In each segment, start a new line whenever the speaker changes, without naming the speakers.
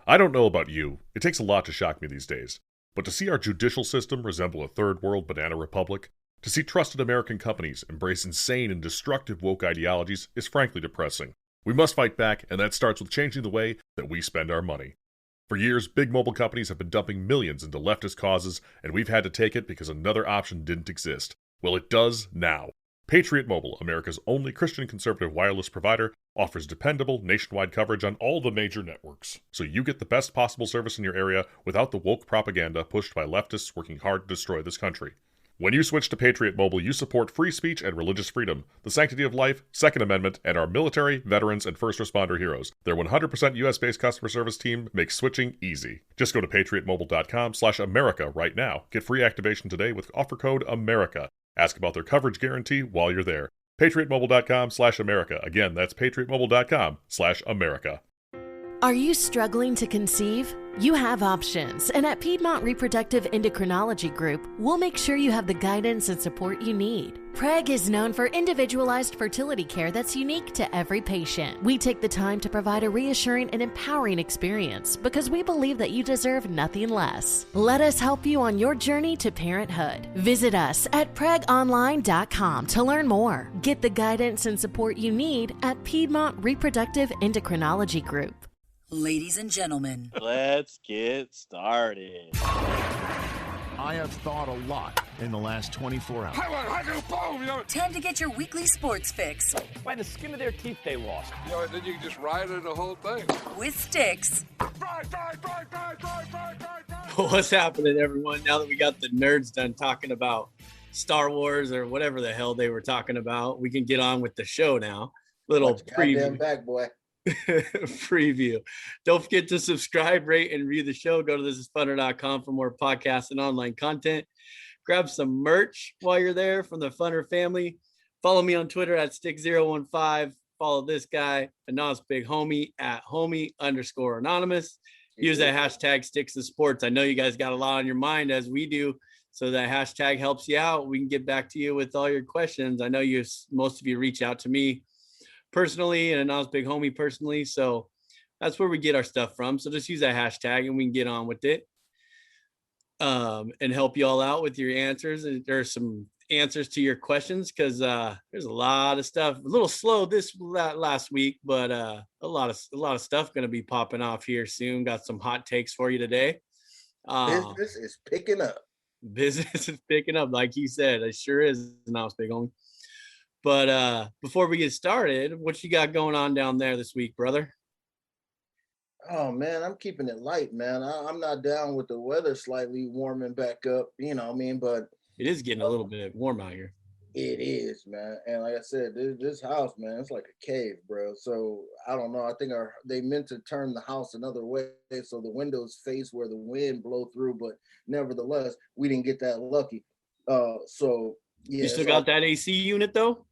I don't know about you, it takes a lot to shock me these days, but to see our judicial system resemble a third world banana republic, to see trusted American companies embrace insane and destructive woke ideologies is frankly depressing. We must fight back, and that starts with changing the way that we spend our money. For years, big mobile companies have been dumping millions into leftist causes, and we've had to take it because another option didn't exist. Well, it does now. Patriot Mobile, America's only Christian conservative wireless provider, offers dependable nationwide coverage on all the major networks, so you get the best possible service in your area without the woke propaganda pushed by leftists working hard to destroy this country. When you switch to Patriot Mobile, you support free speech and religious freedom, the sanctity of life, Second Amendment, and our military, veterans, and first responder heroes. Their 100% US-based customer service team makes switching easy. Just go to patriotmobile.com/America right now. Get free activation today with offer code AMERICA. Ask about their coverage guarantee while you're there. patriotmobile.com/America. Again, that's patriotmobile.com/America.
Are you struggling to conceive? You have options, and at Piedmont Reproductive Endocrinology Group, we'll make sure you have the guidance and support you need. PREG is known for individualized fertility care that's unique to every patient. We take the time to provide a reassuring and empowering experience because we believe that you deserve nothing less. Let us help you on your journey to parenthood. Visit us at pregonline.com to learn more. Get the guidance and support you need at Piedmont Reproductive Endocrinology Group.
Ladies and gentlemen,
let's get started.
I have thought a lot in the last 24 hours.
Time to get your weekly sports fix.
By the skin of their teeth, they lost.
You know, and then you can just ride it the whole thing.
With Stix.
What's happening, everyone? Now that we got the nerds done talking about Star Wars or whatever the hell they were talking about, we can get on with the show now. Little preview.
Back, boy.
Preview. Don't forget to subscribe, rate, and review the show. Go to thisisfunner.com for more podcasts and online content. Grab some merch while you're there from the Funner family. Follow me on Twitter at Stix015. Follow this guy, Anon's big homie, at homie_anonymous. Use that hashtag Stix2Sports. I know you guys got a lot on your mind, as we do, so that hashtag helps you out. We can get back to you with all your questions. I know most of you reach out to me personally, and I was big homie personally, so that's where we get our stuff from. So just use that hashtag and we can get on with it, and help you all out with your answers. And there's some answers to your questions, because there's a lot of stuff, a little slow this last week, but a lot of stuff going to be popping off here soon. Got some hot takes for you today.
Business is picking up.
Business is picking up, like you said. It sure is. Now it's big homie. But before we get started, what you got going on down there this week, brother?
Oh, man, I'm keeping it light, man. I'm not down with the weather slightly warming back up, you know what I mean? But
it is getting a little bit warm out here.
It is, man. And like I said, this house, man, it's like a cave, bro. So I don't know. I think they meant to turn the house another way so the windows face where the wind blow through. But nevertheless, we didn't get that lucky. So, yeah.
You still got that AC unit, though?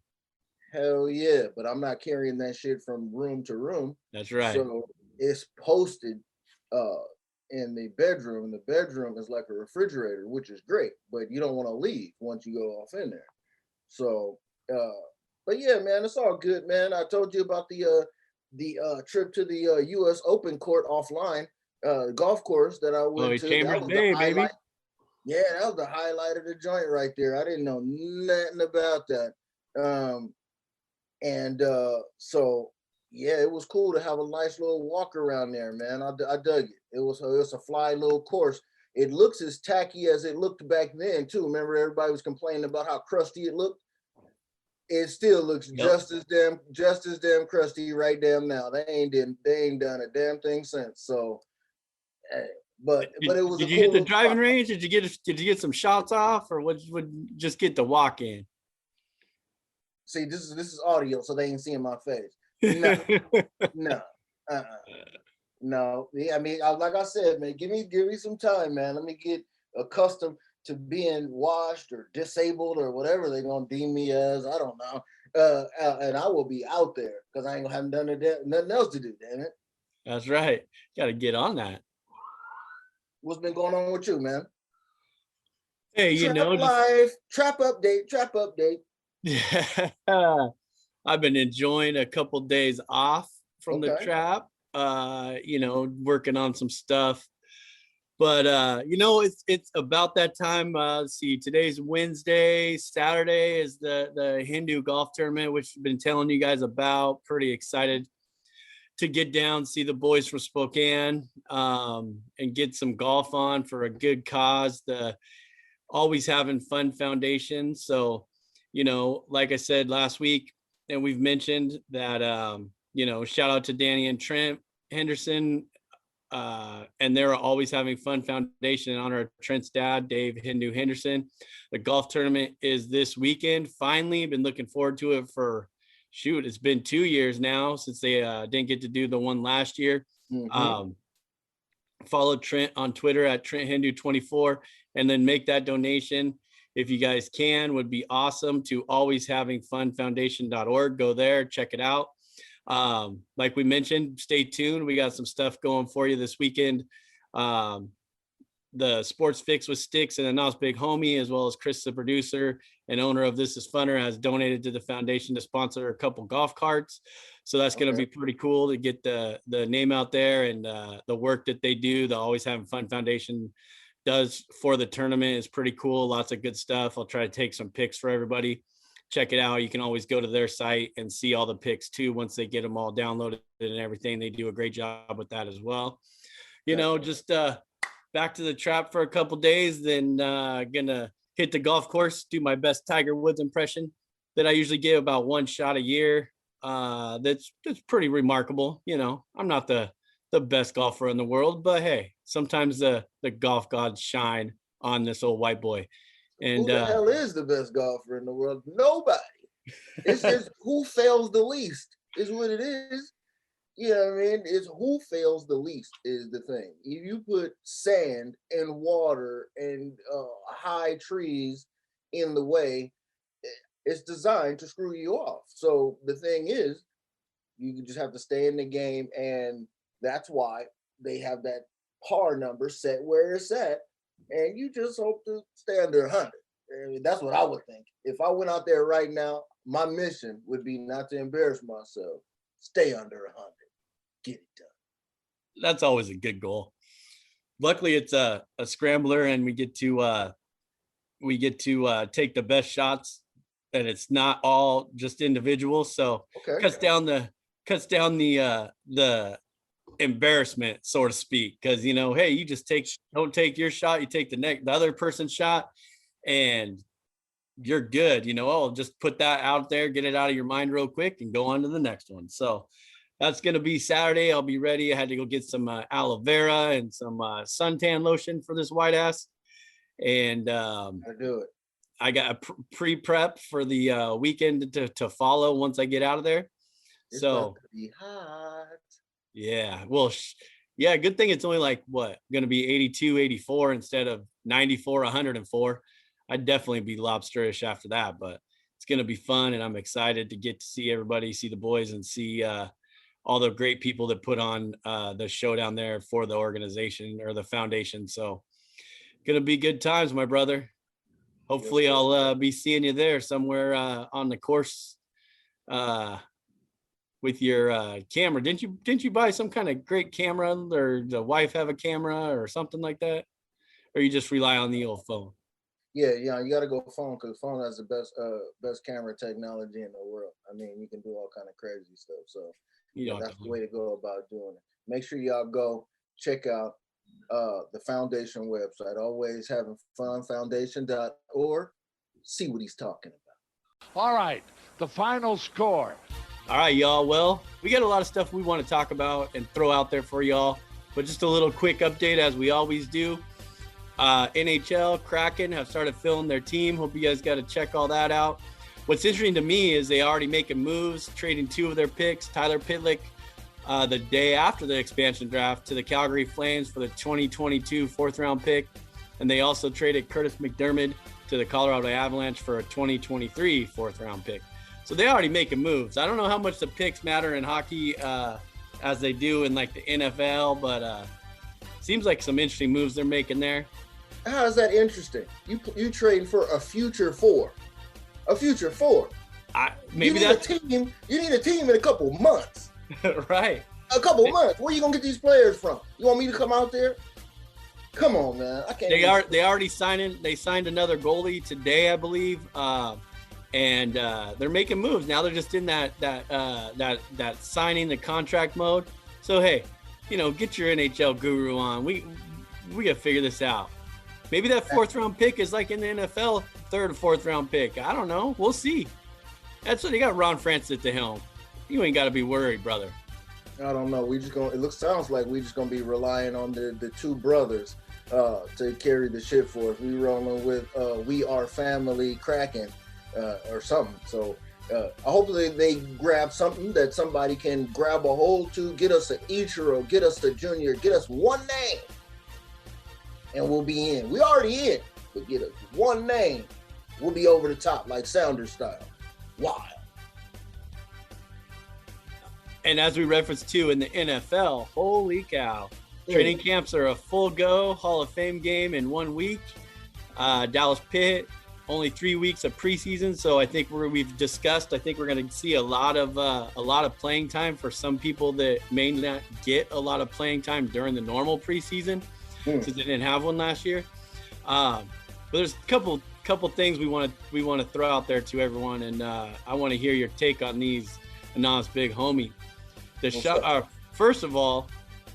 Hell yeah, but I'm not carrying that shit from room to room.
That's right.
So it's posted in the bedroom. And the bedroom is like a refrigerator, which is great, but you don't want to leave once you go off in there. So, but yeah, man, it's all good, man. I told you about the trip to the U.S. Open court offline, golf course that I went to.
Chambers Bay, baby.
Yeah, that was the highlight of the joint right there. I didn't know nothing about that. So yeah, it was cool to have a nice little walk around there, man. I dug it. It was a fly little course. It looks as tacky as it looked back then too. Remember, everybody was complaining about how crusty it looked. It still looks just as damn crusty right damn now. They ain't done a damn thing since. So, but it was.
Did you hit the driving range? Did you get some shots off, or would just get the walk in?
See, this is audio, so they ain't seeing my face. No. Yeah, I mean, like I said, man, give me some time, man. Let me get accustomed to being washed or disabled or whatever they're gonna deem me as. I don't know. And I will be out there because I ain't gonna have nothing else to do. Damn it.
That's right. Got to get on that.
What's been going on with you, man?
Hey,
trap update.
Yeah, I've been enjoying a couple days off from the trap. working on some stuff. But it's about that time. Let's see, today's Wednesday. Saturday is the Hindu golf tournament, which I've been telling you guys about. Pretty excited to get down, see the boys from Spokane, and get some golf on for a good cause. The Always Having Fun Foundation. So, like I said last week, and we've mentioned that, shout out to Danny and Trent Henderson. And they're Always Having Fun Foundation in honor of Trent's dad, Dave Hindu Henderson. The golf tournament is this weekend. Finally, been looking forward to it for, it's been 2 years now since they didn't get to do the one last year. Mm-hmm. Follow Trent on Twitter at Trent Hindu 24, and then make that donation if you guys can. Would be awesome, to alwayshavingfunfoundation.org. Go there, check it out. Like we mentioned, stay tuned. We got some stuff going for you this weekend. The Sports Fix with Stix and Anon's Big Homie, as well as Chris, the producer and owner of This Is Funner, has donated to the foundation to sponsor a couple golf carts. So that's going to be pretty cool to get the name out there, and the work that they do. The Always Having Fun Foundation does for the tournament is pretty cool. Lots of good stuff. I'll try to take some pics for everybody. Check it out. You can always go to their site and see all the pics too once they get them all downloaded and everything. They do a great job with that as well. Just back to the trap for a couple days, then gonna hit the golf course, do my best Tiger Woods impression that I usually give, about one shot a year. That's pretty remarkable. I'm not the best golfer in the world, but hey, sometimes the golf gods shine on this old white boy. And
who the hell is the best golfer in the world? Nobody. It's just who fails the least is what it is. You know what I mean? It's who fails the least is the thing. If you put sand and water and high trees in the way, it's designed to screw you off. So the thing is, you just have to stay in the game, and that's why they have that par number set where it's at. And you just hope to stay under 100. I mean, that's what I would think. If I went out there right now, my mission would be not to embarrass myself. Stay under 100. Get it done.
That's always a good goal. Luckily, it's a scrambler, and we get to take the best shots, and it's not all just individual. So cuts down the embarrassment, so to speak, because hey, you just don't take your shot, you take the other person's shot, and you're good. Just put that out there, get it out of your mind real quick, and go on to the next one. So that's going to be Saturday. I'll be ready. I had to go get some aloe vera and some suntan lotion for this white ass, and I do it. I got a pre-prep for the weekend to follow once I get out of there. It's so be hot. Yeah. Well, yeah, good thing it's only going to be 82, 84 instead of 94, 104. I'd definitely be lobsterish after that, but it's going to be fun, and I'm excited to get to see everybody, see the boys, and see all the great people that put on the show down there for the organization or the foundation. So going to be good times, my brother. Hopefully I'll be seeing you there somewhere on the course with your camera. Didn't you buy some kind of great camera, or the wife have a camera or something like that? Or you just rely on the old phone?
Yeah, you got to go phone, because phone has the best camera technology in the world. I mean, you can do all kind of crazy stuff. So that's the way to go about doing it. Make sure y'all go check out the foundation website, alwayshavingfunfoundation.org. See what he's talking about.
All right, the final score.
All right, y'all. Well, we got a lot of stuff we want to talk about and throw out there for y'all, but just a little quick update, as we always do. NHL Kraken have started filling their team. Hope you guys got to check all that out. What's interesting to me is they already making moves, trading two of their picks, Tyler Pitlick, the day after the expansion draft, to the Calgary Flames for the 2022 fourth-round pick. And they also traded Curtis McDermott to the Colorado Avalanche for a 2023 fourth-round pick. So they already making moves. I don't know how much the picks matter in hockey as they do in the NFL, but seems like some interesting moves they're making there.
How is that interesting? You trade for a future four. A future four.
Maybe
you need a team in a couple months.
Right.
A couple of months. Where you gonna get these players from? You want me to come out there? Come on, man. I can't.
They already signed. They signed another goalie today, I believe, and they're making moves now. They're just in that signing the contract mode. So hey, get your NHL guru on. We gotta figure this out. Maybe that 4th round pick is like in the NFL, 3rd or 4th round pick. I don't know. We'll see. That's what they got. Ron Francis at the helm. You ain't got to be worried, brother.
I don't know. Sounds like we just gonna be relying on the two brothers to carry the ship for us. We rolling with We Are Family Kraken or something. So hopefully they grab something that somebody can grab a hold to. Get us an Ichiro, get us the Junior, get us one name, and we'll be in. We already in, but get us one name. We'll be over the top like Sounders style. Wild.
And as we referenced too in the NFL, holy cow. Training camps are a full go, Hall of Fame game in 1 week. Dallas Pitt, only 3 weeks of preseason. So I think we've discussed, I think we're going to see a lot of playing time for some people that may not get a lot of playing time during the normal preseason since they didn't have one last year. But there's a couple things we want to throw out there to everyone. And I want to hear your take on these, Anas Big Homie. First of all,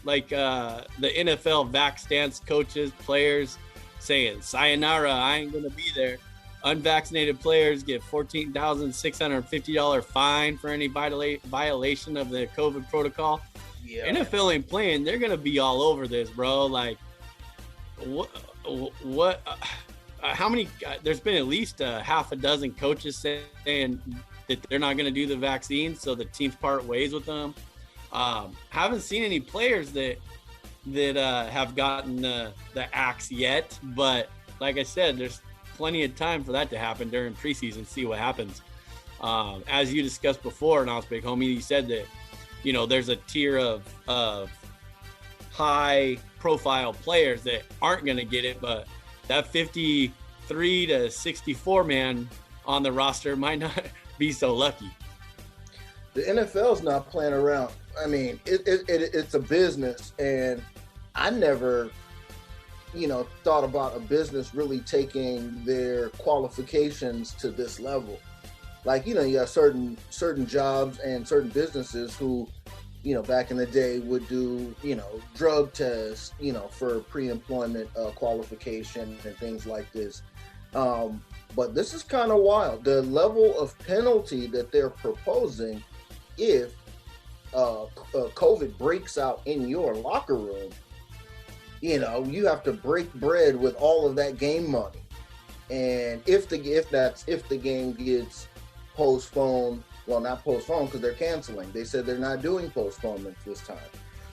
like the NFL vax stance coaches, players saying, sayonara, I ain't going to be there. Unvaccinated players get $14,650 fine for any violation of the COVID protocol. Yeah. NFL ain't playing. They're going to be all over this, bro. Like, what how many, there's been at least half a dozen coaches saying that they're not going to do the vaccine, so the teams part ways with them. Haven't seen any players that have gotten the axe yet, but like I said, there's plenty of time for that to happen during preseason. See what happens. As you discussed before, and I was Big Homie, you said that there's a tier of high profile players that aren't going to get it, but that 53 to 64 man on the roster might not be so lucky.
The NFL's not playing around. I mean, it's a business, and I never, thought about a business really taking their qualifications to this level. Like, you have certain jobs and certain businesses who, back in the day would do, drug tests, for pre-employment qualification and things like this. But this is kind of wild. The level of penalty that they're proposing if COVID breaks out in your locker room, you have to break bread with all of that game money. And if the game gets postponed, well, not postponed because they're canceling. They said they're not doing postponements this time.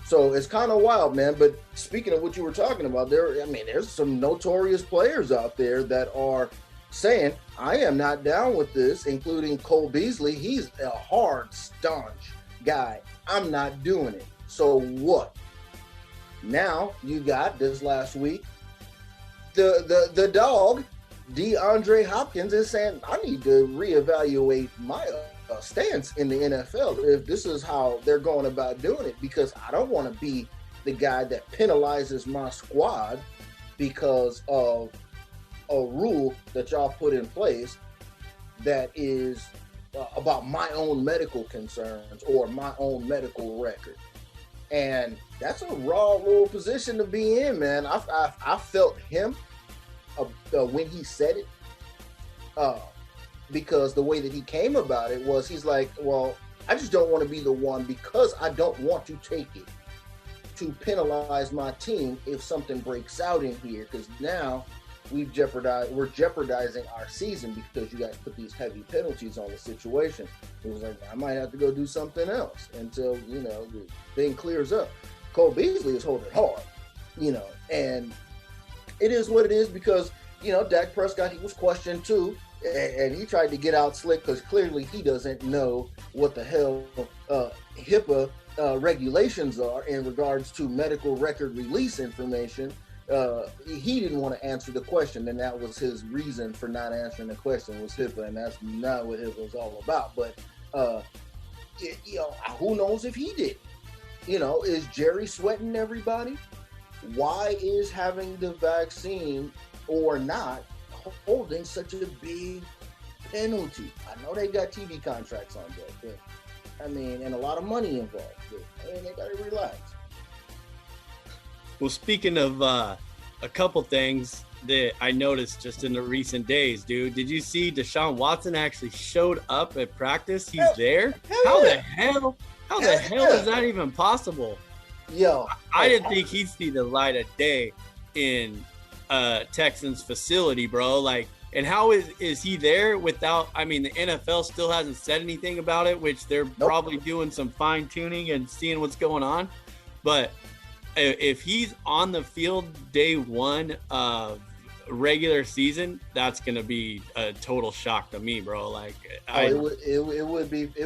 So it's kind of wild, man. But speaking of what you were talking about, there's some notorious players out there that are saying, I am not down with this, including Cole Beasley. He's a hard, staunch guy. I'm not doing it. So what? Now you got this last week, the dog, DeAndre Hopkins, is saying, I need to reevaluate my stance in the NFL if this is how they're going about doing it, because I don't want to be the guy that penalizes my squad because of a rule that y'all put in place that is about my own medical concerns or my own medical record. And that's a raw little position to be in, man. I felt him when he said it, because the way that he came about it was, he's like, well, I just don't want to be the one, because I don't want to take it, to penalize my team if something breaks out in here, because now we're jeopardizing our season because you guys put these heavy penalties on the situation. It was like, I might have to go do something else until, the thing clears up. Cole Beasley is holding hard, and it is what it is, because, Dak Prescott, he was questioned too, and he tried to get out slick because clearly he doesn't know what the hell HIPAA regulations are in regards to medical record release information. He didn't want to answer the question, and that was his reason for not answering the question, was HIPAA, and that's not what HIPAA was all about. But who knows if he did? Is Jerry sweating everybody? Why is having the vaccine or not holding such a big penalty? I know they got TV contracts on that, but and a lot of money involved. But, they gotta relax.
Well, speaking of a couple things that I noticed just in the recent days, dude, did you see Deshaun Watson actually showed up at practice? He's there. How the hell is that even possible?
Yo,
I didn't think he'd see the light of day in Texans facility, bro. Like, and how is he there without? The NFL still hasn't said anything about it, which they're probably doing some fine tuning and seeing what's going on. But if he's on the field day one of regular season, that's gonna be a total shock to me, bro. Like,
it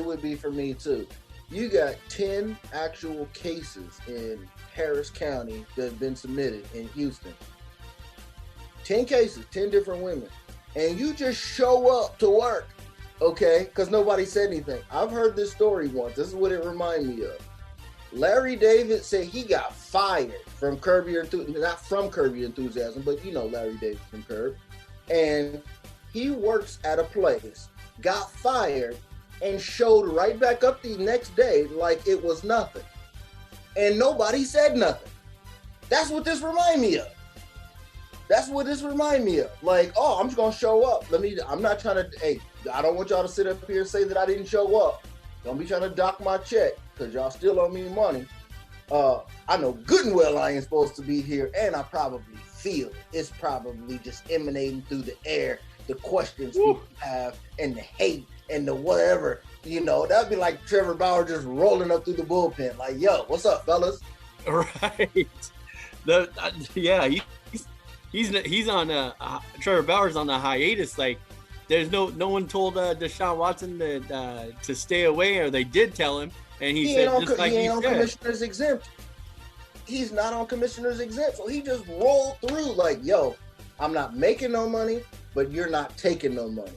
would be for me too. You got 10 actual cases in Harris County that have been submitted in Houston. 10 cases, 10 different women. And you just show up to work, okay? Because nobody said anything. I've heard this story once. This is what it reminded me of. Larry David said he got fired from Curb Your Enthusiasm, not from Curb Your Enthusiasm, but Larry David from Curb. And he works at a place, got fired, and showed right back up the next day like it was nothing. And nobody said nothing. That's what this remind me of. Like, I'm just gonna show up. I'm not trying to, I don't want y'all to sit up here and say that I didn't show up. Don't be trying to dock my check, because y'all still owe me money. I know good and well I ain't supposed to be here, and I probably feel it. It's probably just emanating through the air, the questions people have, and the hate, and the whatever, that'd be like Trevor Bauer just rolling up through the bullpen, like, yo, what's up, fellas?
Right. He's on Trevor Bauer's on the hiatus. Like, there's no one told Deshaun Watson to stay away, or they did tell him, and he said just like he ain't on
commissioner's exempt. He's not on commissioner's exempt, so he just rolled through like, yo, I'm not making no money, but you're not taking no money.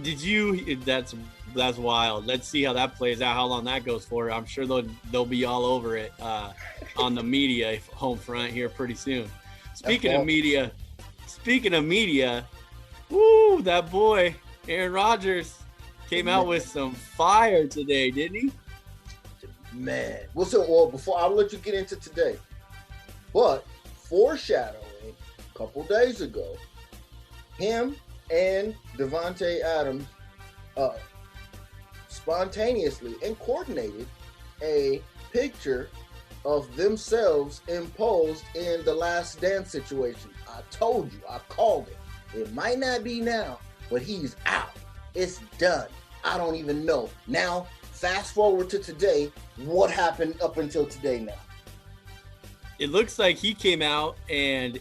Did you? That's wild. Let's see how that plays out. How long that goes for? I'm sure they'll be all over it on the media home front here pretty soon. Speaking of media, woo! That boy Aaron Rodgers came out with some fire today, didn't he?
Man, before I'll let you get into today, but foreshadowing a couple days ago, him and Davante Adams spontaneously and coordinated a picture of themselves imposed in the Last Dance situation. I told you, I called it. It might not be now, but he's out. It's done. I don't even know. Now, fast forward to today, what happened up until today now?
It looks like he came out and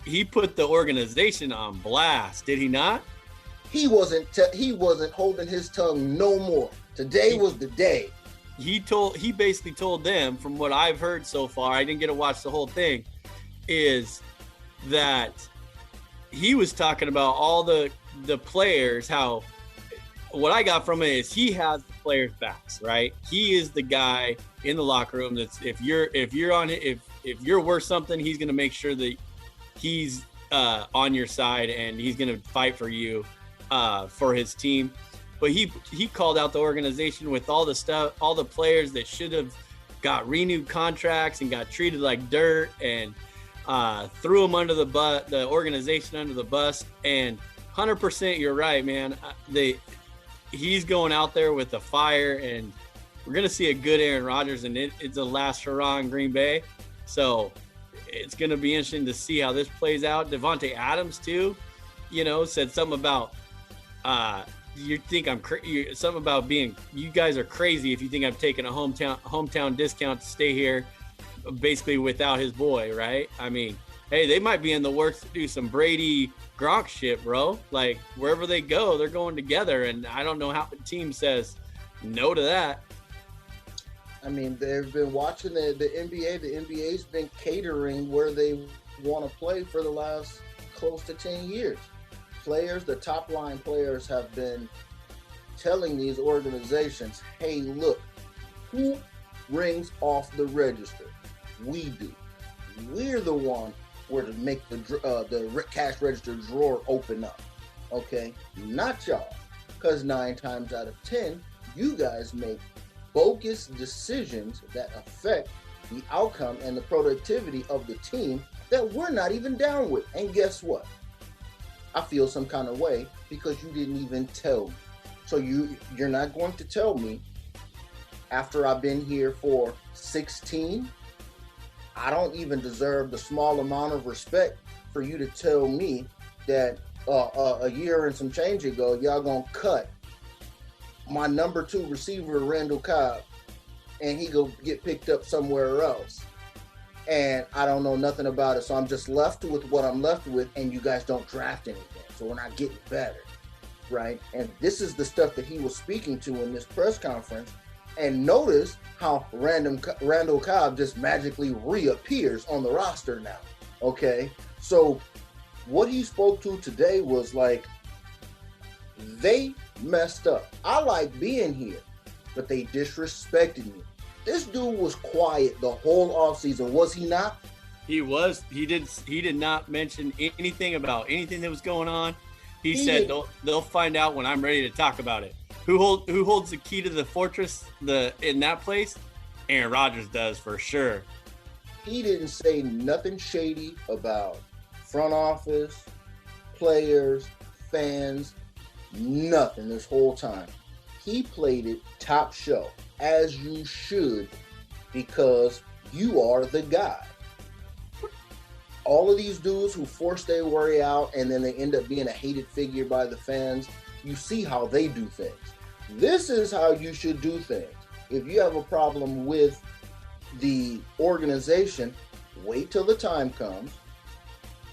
he put the organization on blast, did he not?
He wasn't holding his tongue no more. Today was the day.
He basically told them, from what I've heard so far, I didn't get to watch the whole thing, is that he was talking about all the players, how what I got from it is he has the players' backs, right? He is the guy in the locker room that's if you're worth something, he's gonna make sure that he's on your side and he's gonna fight for you for his team. But he called out the organization with all the stuff, all the players that should have got renewed contracts and got treated like dirt, and threw them under the bus, the organization under the bus. And 100%, you're right, man. He's going out there with the fire, and we're gonna see a good Aaron Rodgers, and it's a last hurrah in Green Bay. So it's gonna be interesting to see how this plays out. Davante Adams too, said something about you think I'm something about being, you guys are crazy if you think I'm taking a hometown discount to stay here, basically without his boy, right? I mean, hey, they might be in the works to do some Brady Gronk shit, bro. Like, wherever they go, they're going together, and I don't know how the team says no to that.
I mean, they've been watching the NBA. The NBA's been catering where they want to play for the last close to 10 years. The top line players have been telling these organizations, hey, look, who rings off the register? We do. We're the one where to make the cash register drawer open up, okay? Not y'all, because 9 times out of 10, you guys make bogus decisions that affect the outcome and the productivity of the team that we're not even down with. And guess what? I feel some kind of way because you didn't even tell me. So you're not going to tell me after I've been here for 16, I don't even deserve the small amount of respect for you to tell me that a year and some change ago, y'all gonna cut my number 2 receiver, Randall Cobb, and he go get picked up somewhere else. And I don't know nothing about it. So I'm just left with what I'm left with, and you guys don't draft anything. So we're not getting better, right? And this is the stuff that he was speaking to in this press conference. And notice how Randall Cobb just magically reappears on the roster now, okay? So what he spoke to today was like, they messed up. I like being here, but they disrespected me. This dude was quiet the whole offseason, was he not?
He was. He did not mention anything about anything that was going on. He said they'll find out when I'm ready to talk about it. Who holds the key to the fortress in that place? Aaron Rodgers does for sure.
He didn't say nothing shady about front office, players, fans, nothing this whole time. He played it top shelf, as you should, because you are the guy. All of these dudes who force their way out and then they end up being a hated figure by the fans, you see how they do things. This is how you should do things. If you have a problem with the organization, wait till the time comes.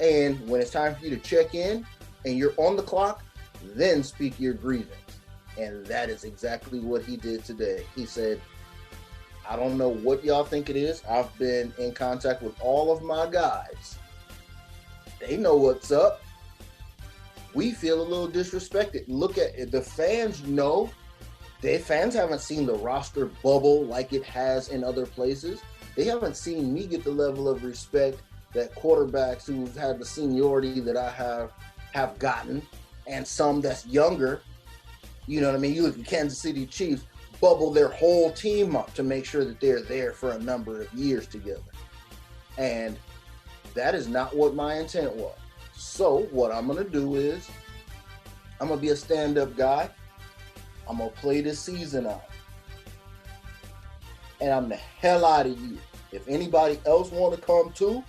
And when it's time for you to check in and you're on the clock, then speak your grievance. And that is exactly what he did today. He said, I don't know what y'all think it is. I've been in contact with all of my guys. They know what's up. We feel a little disrespected. Look at it. The fans know. The fans haven't seen the roster bubble like it has in other places. They haven't seen me get the level of respect that quarterbacks who've had the seniority that I have gotten, and some that's younger. You know what I mean? You look at Kansas City Chiefs, bubble their whole team up to make sure that they're there for a number of years together. And that is not what my intent was. So what I'm going to do is I'm going to be a stand-up guy. I'm going to play this season out. And I'm the hell out of here. If anybody else want to come too,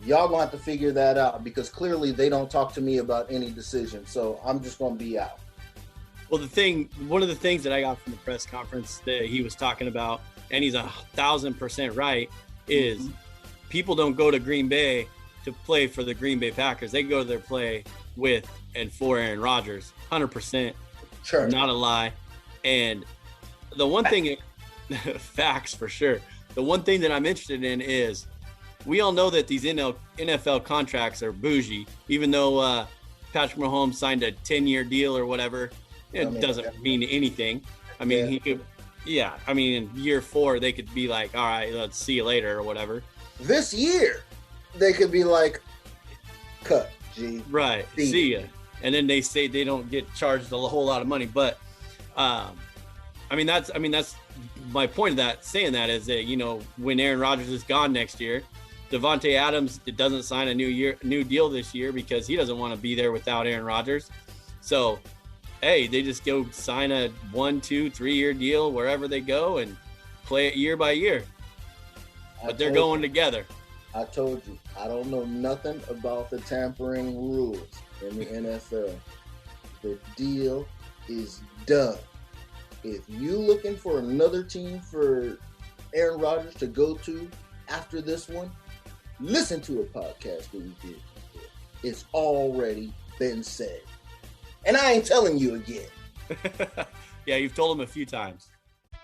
y'all going to have to figure that out, because clearly they don't talk to me about any decision. So I'm just going to be out.
Well, one of the things that I got from the press conference that he was talking about, and he's 1,000% right, is people don't go to Green Bay to play for the Green Bay Packers. They go to their play with and for Aaron Rodgers. 100%.
Sure.
Not a lie. And the one thing, facts for sure. The one thing that I'm interested in is we all know that these NFL contracts are bougie, even though Patrick Mahomes signed a 10-year deal or whatever. It doesn't mean anything. I mean, he could, I mean, in year 4, they could be like, all right, let's see you later or whatever.
This year, they could be like, cut, G.
Right, see ya. And then they say they don't get charged a whole lot of money. But, I mean, that's my point of that, saying that is that, you know, when Aaron Rodgers is gone next year, Devontae Adams doesn't sign a new deal this year because he doesn't want to be there without Aaron Rodgers. So, hey, they just go sign a 1, 2, 3-year deal wherever they go and play it year by year. But they're going together.
I told you, I don't know nothing about the tampering rules in the NFL. The deal is done. If you looking for another team for Aaron Rodgers to go to after this one, listen to a podcast that we did before. It's already been said. And I ain't telling you again.
Yeah, you've told him a few times.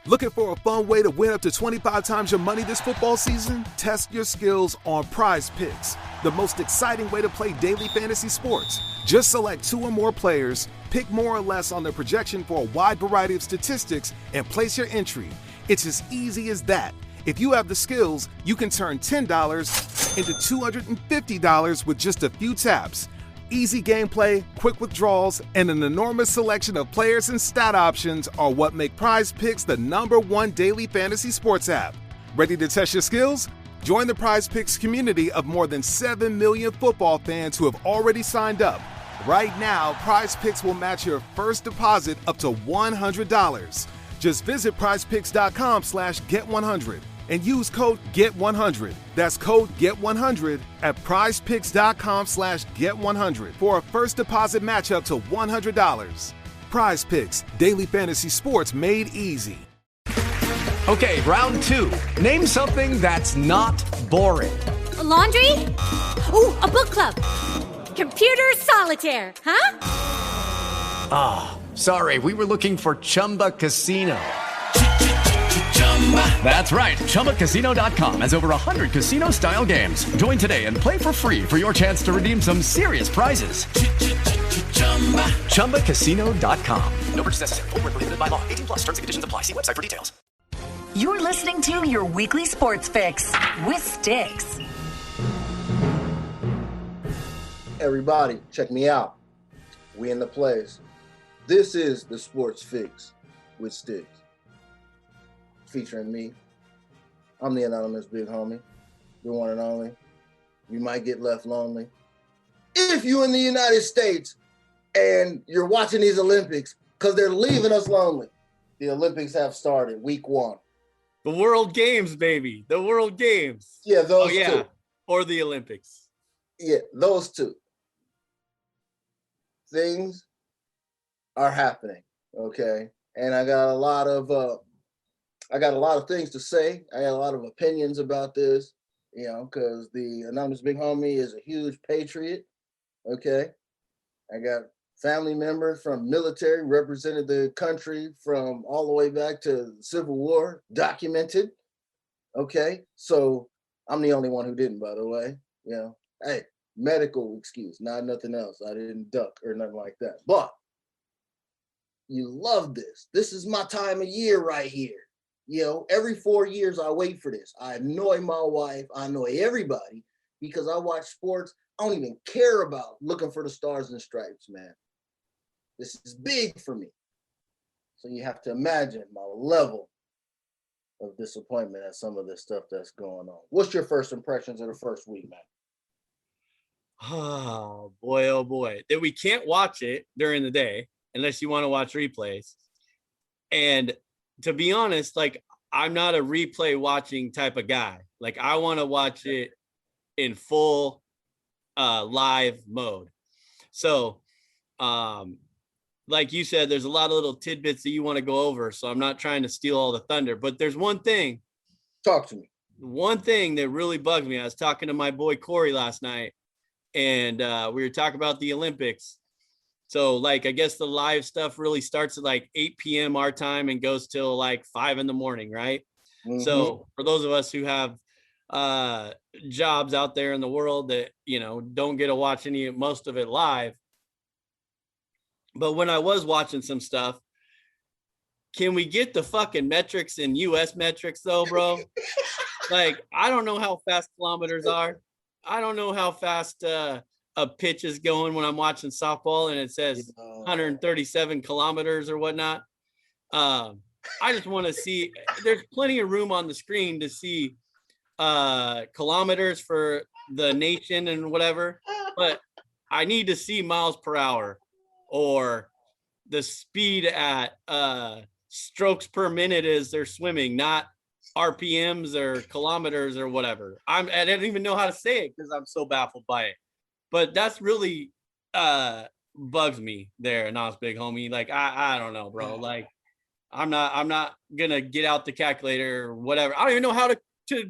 Looking for a fun way to win up to 25 times your money this football season? Test your skills on Prize Picks, the most exciting way to play daily fantasy sports. Just select 2 or more players, pick more or less on their projection for a wide variety of statistics, and place your entry. It's as easy as that. If you have the skills, you can turn $10 into $250 with just a few taps. Easy gameplay, quick withdrawals, and an enormous selection of players and stat options are what make Prize Picks the #1 daily fantasy sports app. Ready to test your skills? Join the Prize Picks community of more than 7 million football fans who have already signed up. Right now, Prize Picks will match your first deposit up to $100. Just visit prizepicks.com/get100 and use code GET100. That's code GET100 at prizepicks.com/get100 for a first deposit match up to $100. Prize Picks, daily fantasy sports made easy.
Okay, round 2. Name something that's not boring.
A laundry? Ooh, a book club. Computer solitaire, huh?
Ah, sorry, we were looking for Chumba Casino. That's right. ChumbaCasino.com has over 100 casino-style games. Join today and play for free for your chance to redeem some serious prizes. ChumbaCasino.com. No purchase necessary. Void where prohibited by law. 18+ terms and conditions apply. See website for details.
You're listening to your weekly sports fix with Stix.
Everybody, check me out. We in the place. This is the Sports Fix with Stix. Featuring me. I'm the anonymous big homie, the one and only. You might get left lonely. If you're in the United States and you're watching these Olympics, because they're leaving us lonely. The Olympics have started, week 1.
The World Games, baby. The World Games.
Yeah, those two.
Or the Olympics.
Yeah, those two. Things are happening, okay? And I got a lot of things to say. I got a lot of opinions about this, because the anonymous big homie is a huge patriot, okay? I got family members from military, represented the country from all the way back to the Civil War, documented, okay? So I'm the only one who didn't, by the way, Hey, medical excuse, not nothing else. I didn't duck or nothing like that. But you love this. This is my time of year right here. Every 4 years I wait for this. I annoy my wife. I annoy everybody because I watch sports. I don't even care about looking for the stars and stripes, man. This is big for me. So you have to imagine my level of disappointment at some of this stuff that's going on. What's your first impressions of the first week, man?
Oh boy. That we can't watch it during the day unless you want to watch replays. And to be honest, I'm not a replay watching type of guy. I want to watch it in full live mode. So, like you said, there's a lot of little tidbits that you want to go over. So I'm not trying to steal all the thunder, but there's one thing.
Talk to me.
One thing that really bugged me. I was talking to my boy Corey last night, and we were talking about the Olympics. So I guess the live stuff really starts at 8 p.m. our time and goes till 5 in the morning, right? Mm-hmm. So for those of us who have jobs out there in the world that, don't get to watch most of it live. But when I was watching some stuff, can we get the fucking metrics in US metrics though, bro? I don't know how fast kilometers are. I don't know how fast a pitch is going when I'm watching softball and it says 137 kilometers or whatnot. I just want to see, there's plenty of room on the screen to see kilometers for the nation and whatever, but I need to see miles per hour or the speed at strokes per minute as they're swimming, not RPMs or kilometers or whatever. I don't even know how to say it because I'm so baffled by it. But that's really bugs me there, Nas big homie. I don't know, bro. I'm not gonna get out the calculator or whatever. I don't even know how to get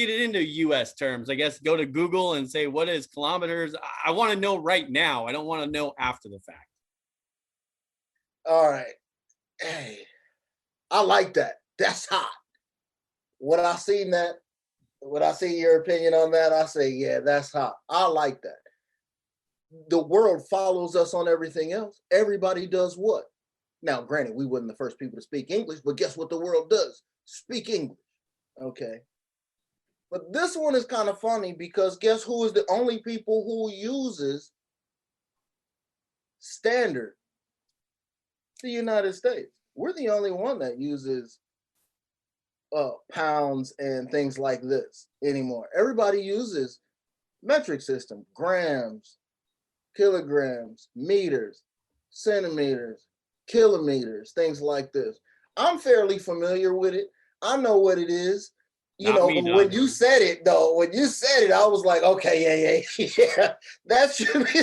it into US terms. I guess go to Google and say what is kilometers. I want to know right now. I don't want to know after the fact.
All right. Hey, I like that. That's hot. When I see your opinion on that, I say, yeah, that's hot. I like that. The world follows us on everything else. Everybody does what? Now, granted, we weren't the first people to speak English, but guess what the world does? Speak English. Okay. But this one is kind of funny because guess who is the only people who uses standard? The United States. We're the only one that uses pounds and things like this anymore. Everybody uses metric system, grams, kilograms, meters, centimeters, kilometers, things like this. I'm fairly familiar with it. I know what it is. When you said it, I was like, okay, yeah. That should be.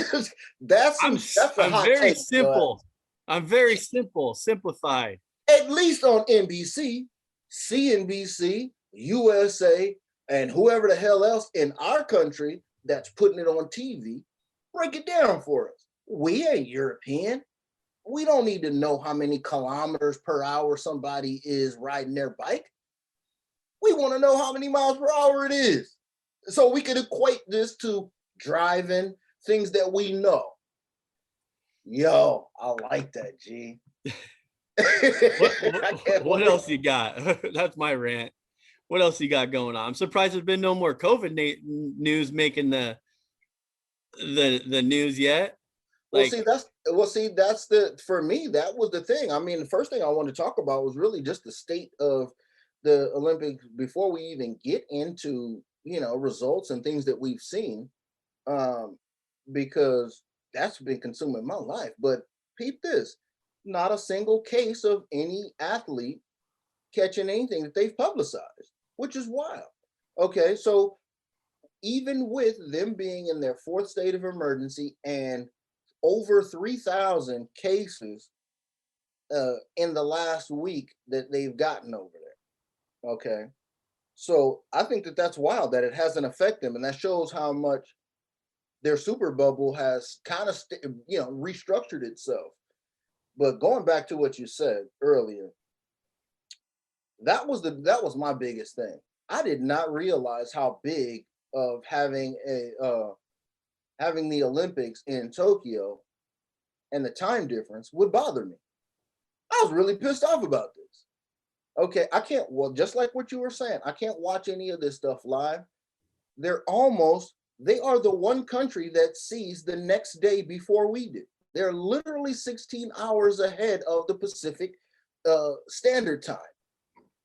That's a hot
very
take,
simple. I'm very simple, simplified.
At least on NBC, CNBC, USA, and whoever the hell else in our country that's putting it on TV, break it down for us. We ain't European. We don't need to know how many kilometers per hour somebody is riding their bike. We want to know how many miles per hour it is. So we could equate this to driving, things that we know. Yo, I like that, G.
What else you got? That's my rant. What else you got going on? I'm surprised there's been no more COVID news making the news yet.
For me, that was the thing. I mean, the first thing I wanted to talk about was really just the state of the Olympics before we even get into, results and things that we've seen, because that's been consuming my life. But peep this, not a single case of any athlete catching anything that they've publicized, which is wild. Okay, so even with them being in their fourth state of emergency and over 3,000 cases in the last week that they've gotten over there. Okay. So I think that that's wild that it hasn't affected them. And that shows how much their super bubble has kind of, restructured itself. But going back to what you said earlier, that was my biggest thing. I did not realize how big of having the Olympics in Tokyo and the time difference would bother me. I was really pissed off about this. Okay, just like what you were saying, I can't watch any of this stuff live. They are the one country that sees the next day before we do. They're literally 16 hours ahead of the Pacific Standard Time.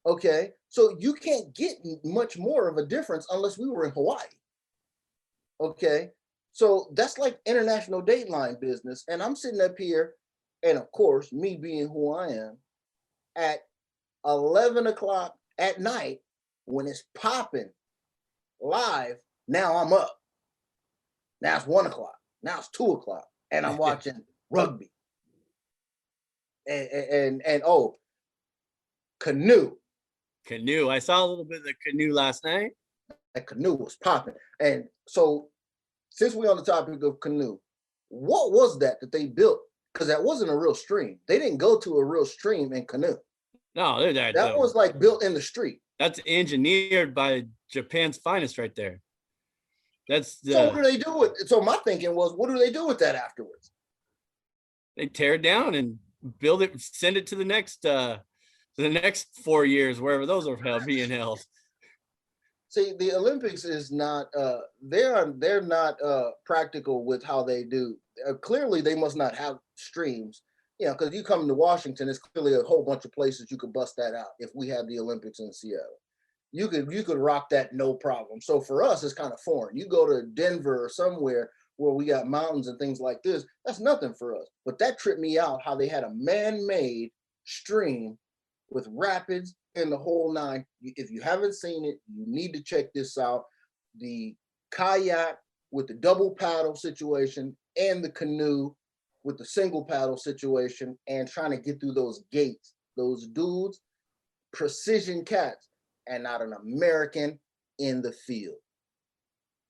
Okay, so you can't get much more of a difference unless we were in Hawaii. Okay, so that's like international dateline business. And I'm sitting up here, and of course, me being who I am, at 11 o'clock at night when it's popping live, now I'm up. Now it's 1 o'clock. Now it's 2 o'clock. And I'm watching rugby. And canoe.
Canoe. I saw a little bit of the canoe last night.
That canoe was popping. And so since we're on the topic of canoe, what was that they built? Because that wasn't a real stream. They didn't go to a real stream in canoe.
No,
that was like built in the street.
That's engineered by Japan's finest right there.
So what do they do with it? So my thinking was, what do they do with that afterwards?
They tear it down and build it, send it to the next 4 years, wherever those are being held.
See, the Olympics is not they're not practical with how they do. Clearly they must not have streams. Because you come to Washington, it's clearly a whole bunch of places you could bust that out if we had the Olympics in Seattle. You could rock that no problem. So for us, it's kind of foreign. You go to Denver or somewhere where we got mountains and things like this, that's nothing for us. But that tripped me out how they had a man-made stream with rapids and the whole nine. If you haven't seen it, you need to check this out. The kayak with the double paddle situation and the canoe with the single paddle situation and trying to get through those gates, those dudes, precision cats, and not an American in the field.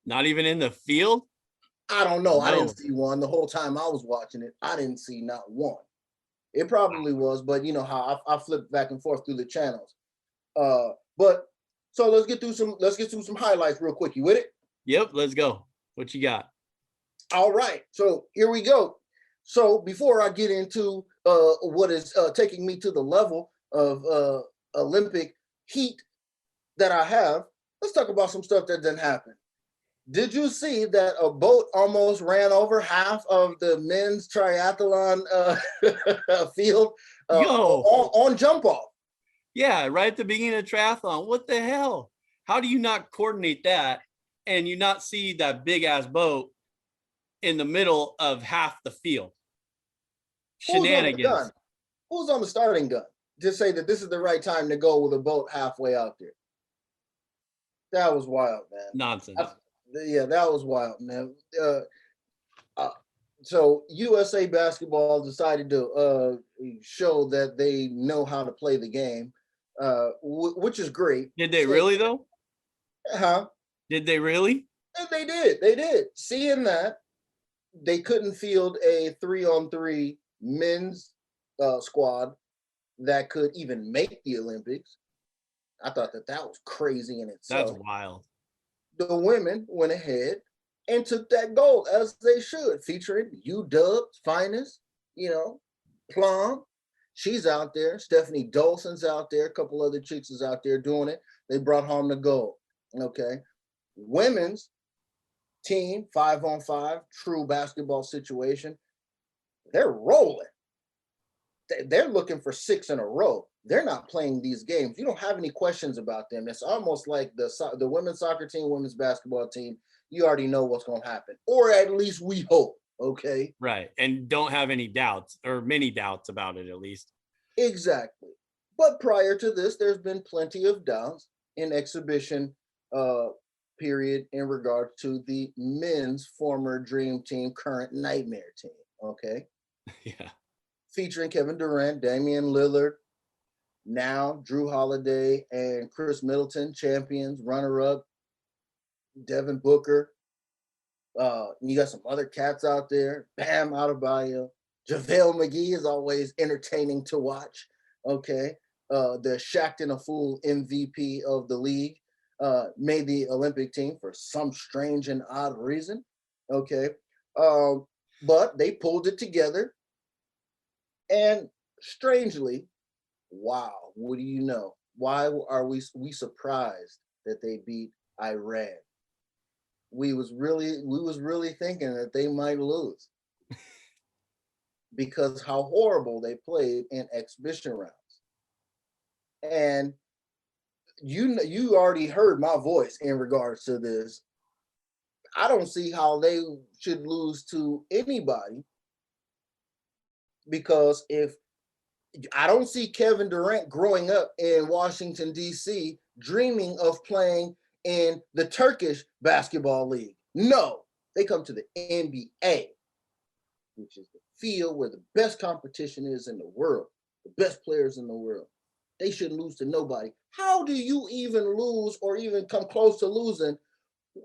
Not even in the field?
I don't know. No. I didn't see one the whole time I was watching it. I didn't see not one. It probably was, but you know how I flipped back and forth through the channels. But so let's get through some highlights real quick. You with it?
Yep, let's go. What you got?
All right, so here we go. So before I get into what is taking me to the level of Olympic heat that I have, let's talk about some stuff that didn't happen. Did you see that a boat almost ran over half of the men's triathlon field on jump off?
Yeah, right at the beginning of triathlon. What the hell? How do you not coordinate that and you not see that big ass boat in the middle of half the field? Shenanigans.
Who's on the starting gun to say that this is the right time to go with a boat halfway out there? That was wild, man.
Nonsense.
Yeah, that was wild, man. So USA basketball decided to show that they know how to play the game, which is great.
Did they really though?
Huh?
Did they really?
And they did. They did. Seeing that they couldn't field a 3-on-3 men's squad that could even make the Olympics, I thought that was crazy in itself.
That's wild.
The women went ahead and took that gold as they should, featuring UW's finest, Plum. She's out there. Stephanie Dolson's out there. A couple other chicks is out there doing it. They brought home the gold. Okay. Women's team, 5-on-5, true basketball situation. They're rolling. They're looking for 6 in a row. They're not playing these games. You don't have any questions about them. It's almost like the women's soccer team, women's basketball team. You already know what's going to happen, or at least we hope. Okay.
Right. And don't have any doubts or many doubts about it, at least.
Exactly. But prior to this, there's been plenty of doubts in exhibition period in regard to the men's former dream team, current nightmare team. Okay.
Yeah.
Featuring Kevin Durant, Damian Lillard, now Drew Holiday and Chris Middleton, champions, runner-up, Devin Booker. You got some other cats out there. Bam Adebayo. JaVale McGee is always entertaining to watch. Okay. The Shaqtin' a Fool MVP of the league made the Olympic team for some strange and odd reason. Okay. But they pulled it together. And strangely, wow, what do you know? Why are we surprised that they beat Iran? We was really thinking that they might lose because how horrible they played in exhibition rounds. And you already heard my voice in regards to this. I don't see how they should lose to anybody, because if I don't see Kevin Durant growing up in Washington, D.C., dreaming of playing in the Turkish basketball league. No, they come to the NBA, which is the field where the best competition is in the world, the best players in the world. They shouldn't lose to nobody. How do you even lose or even come close to losing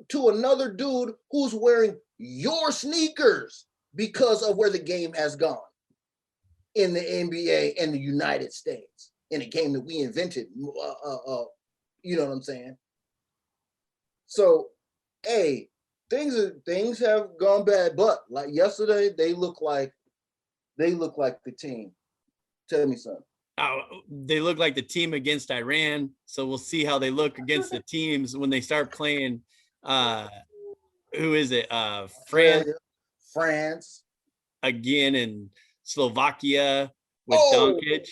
to another dude who's wearing your sneakers because of where the game has gone in the NBA and the United States, in a game that we invented? You know what I'm saying? So, hey, things have gone bad, but like yesterday, they look like the team. Tell me something.
They look like the team against Iran, so we'll see how they look against the teams when they start playing. Who is it?
France
again, and Slovakia with Doncic.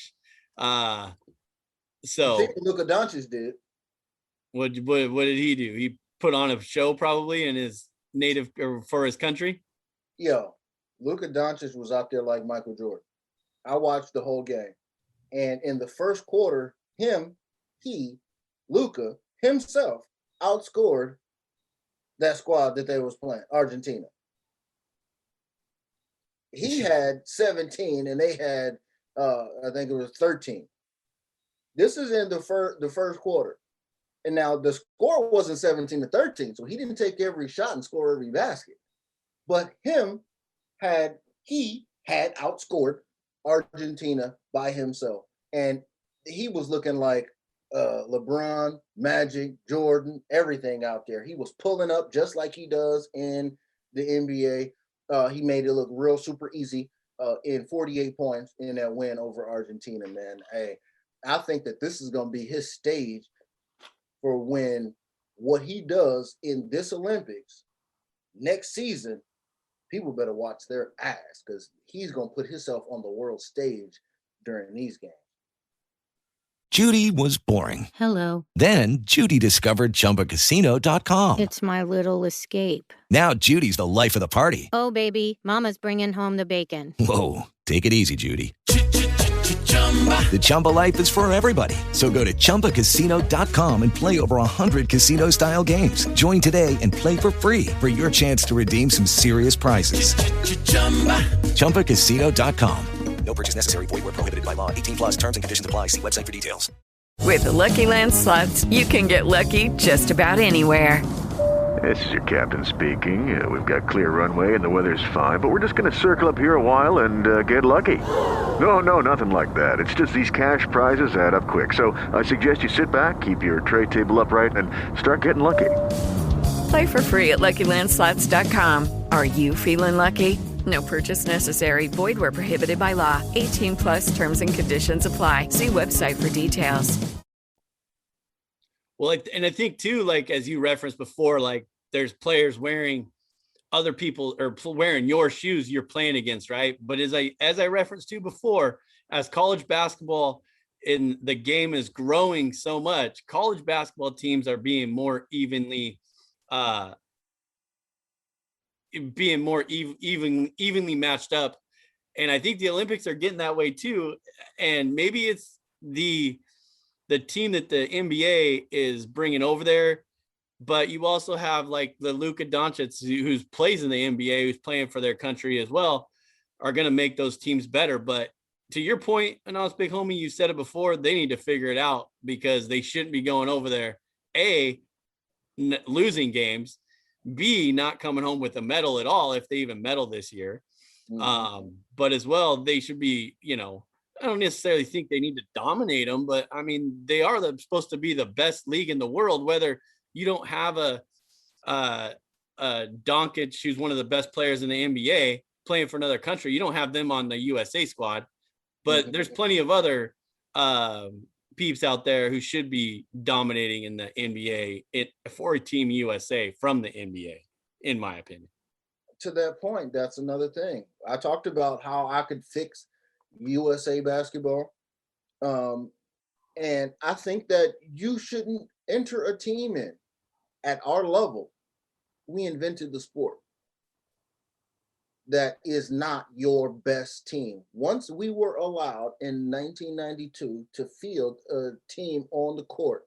So
I think Luka Doncic did.
What did he do? He put on a show probably in his native or for his country.
Yo, Luka Doncic was out there like Michael Jordan. I watched the whole game, and in the first quarter, Luka himself outscored that squad that they was playing, Argentina. He had 17 and they had I think it was 13. This is in the first quarter. And now the score wasn't 17-13, so he didn't take every shot and score every basket. But he had outscored Argentina by himself. And he was looking like LeBron, Magic, Jordan, everything out there. He was pulling up just like he does in the NBA. He made it look real super easy in 48 points in that win over Argentina, man. Hey, I think that this is going to be his stage for when what he does in this Olympics next season, people better watch their ass because he's going to put himself on the world stage during these games.
Judy was boring.
Hello.
Then Judy discovered ChumbaCasino.com.
It's my little escape.
Now Judy's the life of the party.
Oh, baby, mama's bringing home the bacon.
Whoa, take it easy, Judy. The Chumba life is for everybody. So go to ChumbaCasino.com and play over 100 casino-style games. Join today and play for free for your chance to redeem some serious prizes. ChumbaCasino.com. No purchase necessary. Void where prohibited by law. 18 plus terms and conditions apply. See website for details.
With the Lucky Land Slots, you can get lucky just about anywhere.
This is your captain speaking. We've got clear runway and the weather's fine, but we're just going to circle up here a while and get lucky. No, nothing like that. It's just these cash prizes add up quick. So I suggest you sit back, keep your tray table upright, and start getting lucky.
Play for free at LuckyLandSlots.com. Are you feeling lucky? No purchase necessary. Void where prohibited by law. 18 plus terms and conditions apply. See website for details.
Well, and I think too, like, as you referenced before, like there's players wearing other people or wearing your shoes you're playing against, right? But as I referenced to before, as college basketball in the game is growing so much, college basketball teams are being more evenly evenly matched up. And I think the Olympics are getting that way too. And maybe it's the team that the NBA is bringing over there, but you also have like the Luka Doncic who's plays in the NBA, who's playing for their country as well, are going to make those teams better. But to your point, and I was big homie, you said it before, they need to figure it out because they shouldn't be going over there, A, losing games, B, not coming home with a medal at all if they even medal this year. Mm-hmm. But as well, they should be, I don't necessarily think they need to dominate them, but I mean, they are supposed to be the best league in the world, whether you don't have a Doncic, who's one of the best players in the NBA, playing for another country. You don't have them on the USA squad, but there's plenty of other peeps out there who should be dominating in the NBA for Team USA from the NBA, in my opinion.
To that point, that's another thing. I talked about how I could fix USA basketball. And I think that you shouldn't enter a team in at our level. We invented the sport. That is not your best team. Once we were allowed in 1992 to field a team on the court,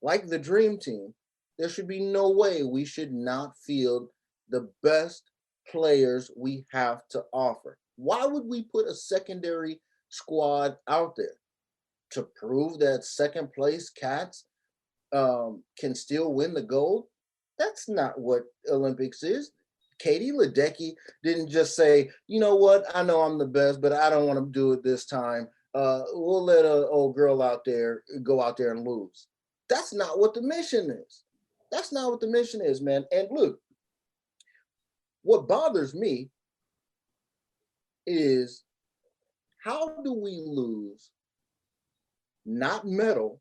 like the Dream Team, there should be no way we should not field the best players we have to offer. Why would we put a secondary squad out there? To prove that second place cats can still win the gold? That's not what Olympics is. Katie Ledecky didn't just say, you know what, I know I'm the best, but I don't want to do it this time. We'll let an old girl out there go out there and lose. That's not what the mission is. That's not what the mission is, man. And look, what bothers me is how do we lose, not medal,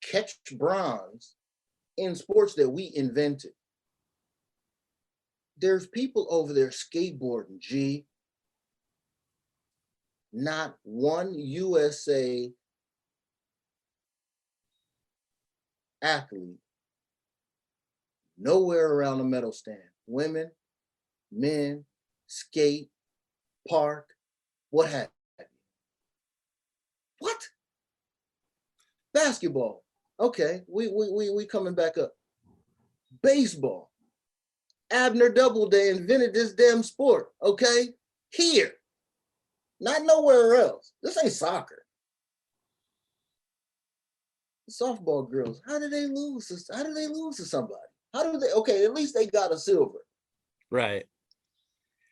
catch bronze in sports that we invented? There's people over there skateboarding, G. Not one USA athlete nowhere around the medal stand. Women, men, skate, park, what have you. What? Basketball. Okay, we coming back up. Baseball. Abner Doubleday invented this damn sport, okay? Here. Not nowhere else. This ain't soccer. The softball girls, how did they lose to somebody? How do they, okay, at least they got a silver.
Right.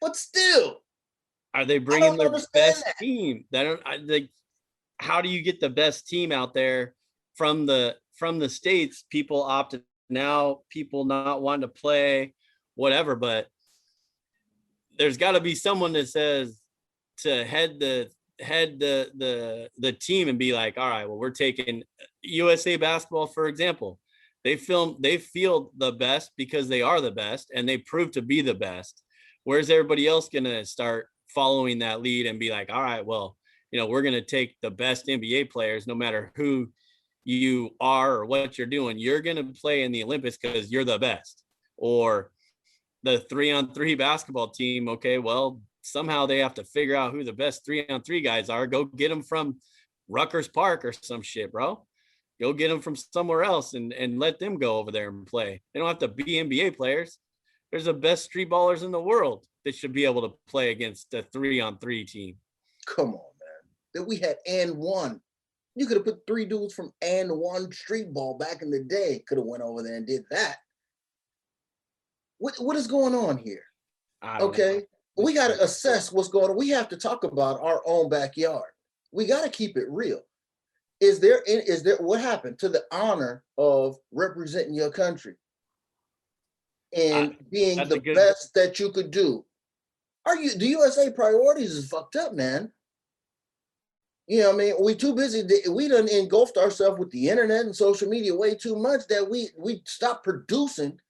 But still,
Are they bringing their best team? How do you get the best team out there from the States? People opted now, people not wanting to play, whatever, but there's got to be someone that says to head the team and be like, all right, well, we're taking USA basketball, for example. They feel the best because they are the best and they prove to be the best. Where's everybody else going to start following that lead and be like, all right, well, we're going to take the best NBA players, no matter who you are or what you're doing, you're going to play in the Olympics because you're the best. Or the 3-on-3 basketball team. Okay, well, somehow they have to figure out who the best 3-on-3 guys are. Go get them from Rutgers Park or some shit, bro. Go get them from somewhere else and let them go over there and play. They don't have to be NBA players. There's the best street ballers in the world that should be able to play against a 3-on-3 team.
Come on, man. That we had and one. You could have put 3 dudes from and one street ball back in the day. Could have went over there and did that. What is going on here? Okay. We got to assess what's going on. We have to talk about our own backyard. We got to keep it real. Is there what happened to the honor of representing your country and being the best that you could do? The USA priorities is fucked up, man. You know what I mean? We too busy. We done engulfed ourselves with the internet and social media way too much that we stopped producing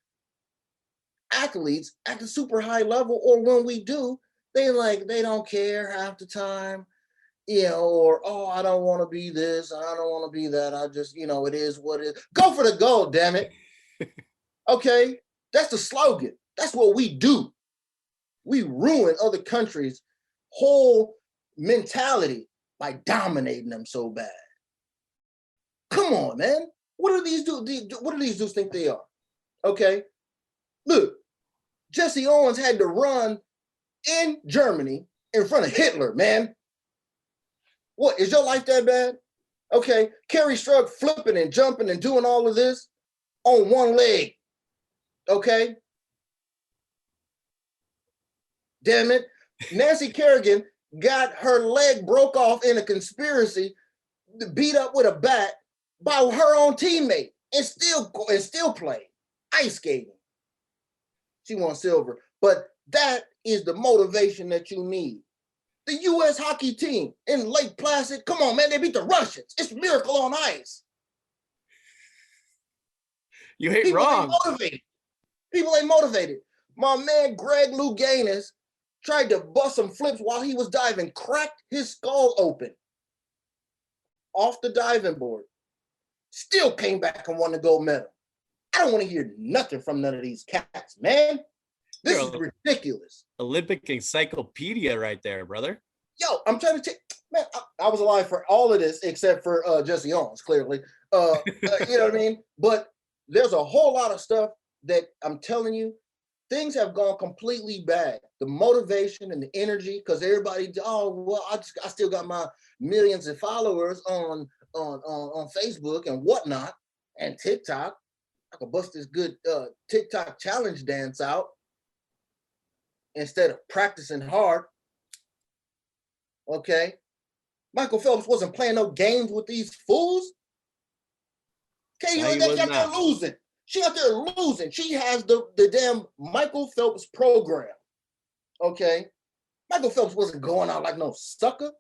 athletes at the super high level, or when we do, they don't care half the time, or, oh, I don't want to be this, I don't want to be that, I just, it is what it is. Go for the gold, damn it. Okay, that's the slogan. That's what we do. We ruin other countries' whole mentality by dominating them so bad. Come on, man. What do these dudes think they are? Okay. Look, Jesse Owens had to run in Germany in front of Hitler, man. What, is your life that bad? Okay, Kerry Strug flipping and jumping and doing all of this on one leg. Okay? Damn it. Nancy Kerrigan got her leg broke off in a conspiracy, beat up with a bat by her own teammate and still played ice skating. She won silver, but that is the motivation that you need. The U.S. hockey team in Lake Placid, come on, man, they beat the Russians. It's a miracle on ice.
You ain't wrong.
People ain't motivated. My man Greg Louganis tried to bust some flips while he was diving, cracked his skull open off the diving board. Still came back and won the gold medal. I don't want to hear nothing from none of these cats, man. This is ridiculous.
Olympic encyclopedia right there, brother.
Yo, I'm trying to take, man, I was alive for all of this except for Jesse Owens, clearly. You know what I mean? But there's a whole lot of stuff that I'm telling you, things have gone completely bad. The motivation and the energy, because everybody, oh, well, I still got my millions of followers on Facebook and whatnot, and TikTok. I could bust this good TikTok challenge dance out instead of practicing hard. Okay. Michael Phelps wasn't playing no games with these fools. Okay, they out there losing. She out there losing. She has the damn Michael Phelps program. Okay. Michael Phelps wasn't going out like no sucker.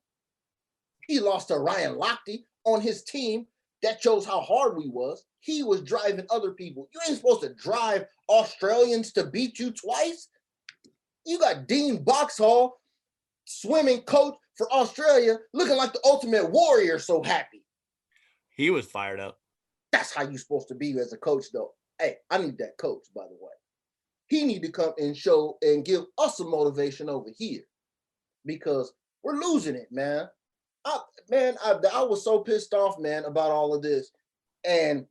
He lost to Ryan Lochte on his team. That shows how hard we was. He was driving other people. You ain't supposed to drive Australians to beat you twice. You got Dean Boxhall, swimming coach for Australia, looking like the ultimate warrior, so happy.
He was fired up.
That's how you're supposed to be as a coach, though. Hey, I need that coach, by the way. He need to come and show and give us some motivation over here because we're losing it, man. I was so pissed off, man, about all of this. And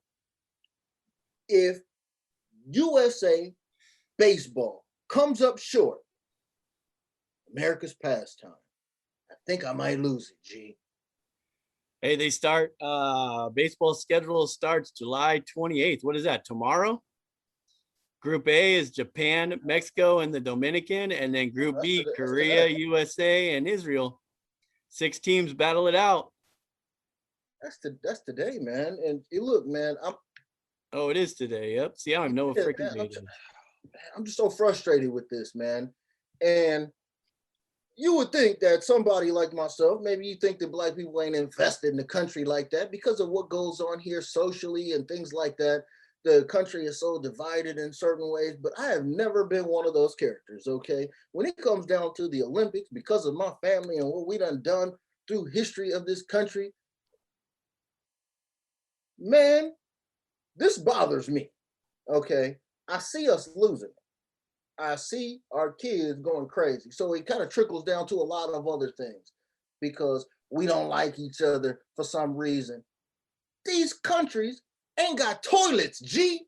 if USA baseball comes up short, America's pastime, I think I might lose it, G.
Hey, they start, baseball schedule starts July 28th. What is that, tomorrow? Group A is Japan, Mexico, and the Dominican. And then Group B, Korea, USA, and Israel. 6 teams battle it out.
That's today, man. And look, man,
Oh, it is today. Yep. See, I don't even know what freaking day it is.
I'm just so frustrated with this, man. And you would think that somebody like myself, maybe you think that Black people ain't invested in the country like that because of what goes on here socially and things like that. The country is so divided in certain ways, but I have never been one of those characters, okay? When it comes down to the Olympics, because of my family and what we done through history of this country, man, this bothers me, okay? I see us losing. I see our kids going crazy. So it kind of trickles down to a lot of other things because we don't like each other for some reason. These countries ain't got toilets, G.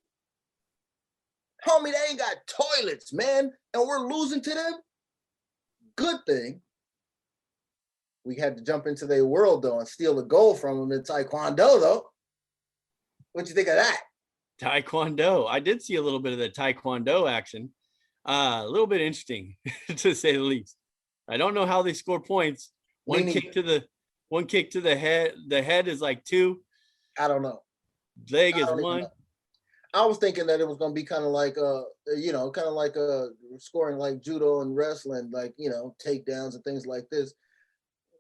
Homie, they ain't got toilets, man. And we're losing to them. Good thing we had to jump into their world, though, and steal the gold from them in Taekwondo, though. What you think of that?
Taekwondo. I did see a little bit of the Taekwondo action. A little bit interesting, to say the least. I don't know how they score points. One kick to the head. The head is like 2.
I don't know.
Leg is 1.
I was thinking that it was going to be kind of like, scoring like judo and wrestling, like, takedowns and things like this.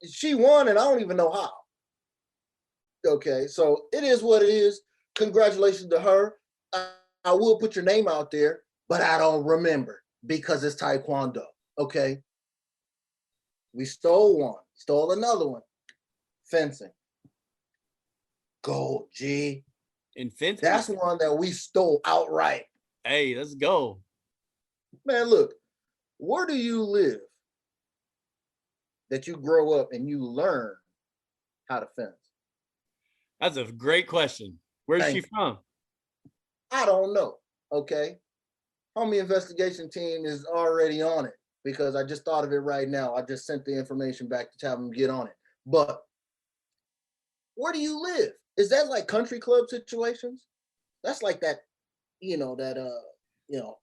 She won, and I don't even know how. Okay, so it is what it is. Congratulations to her. I will put your name out there, but I don't remember because it's Taekwondo. Okay, we stole one, stole another one. Fencing. Gold, G.
In fencing?
That's one that we stole outright.
Hey, let's go.
Man, look, where do you live that you grow up and you learn how to fence?
That's a great question. Where's she from?
I don't know. Okay. Homie investigation team is already on it because I just thought of it right now. I just sent the information back to have them get on it. But where do you live? Is that like country club situations? That's like that,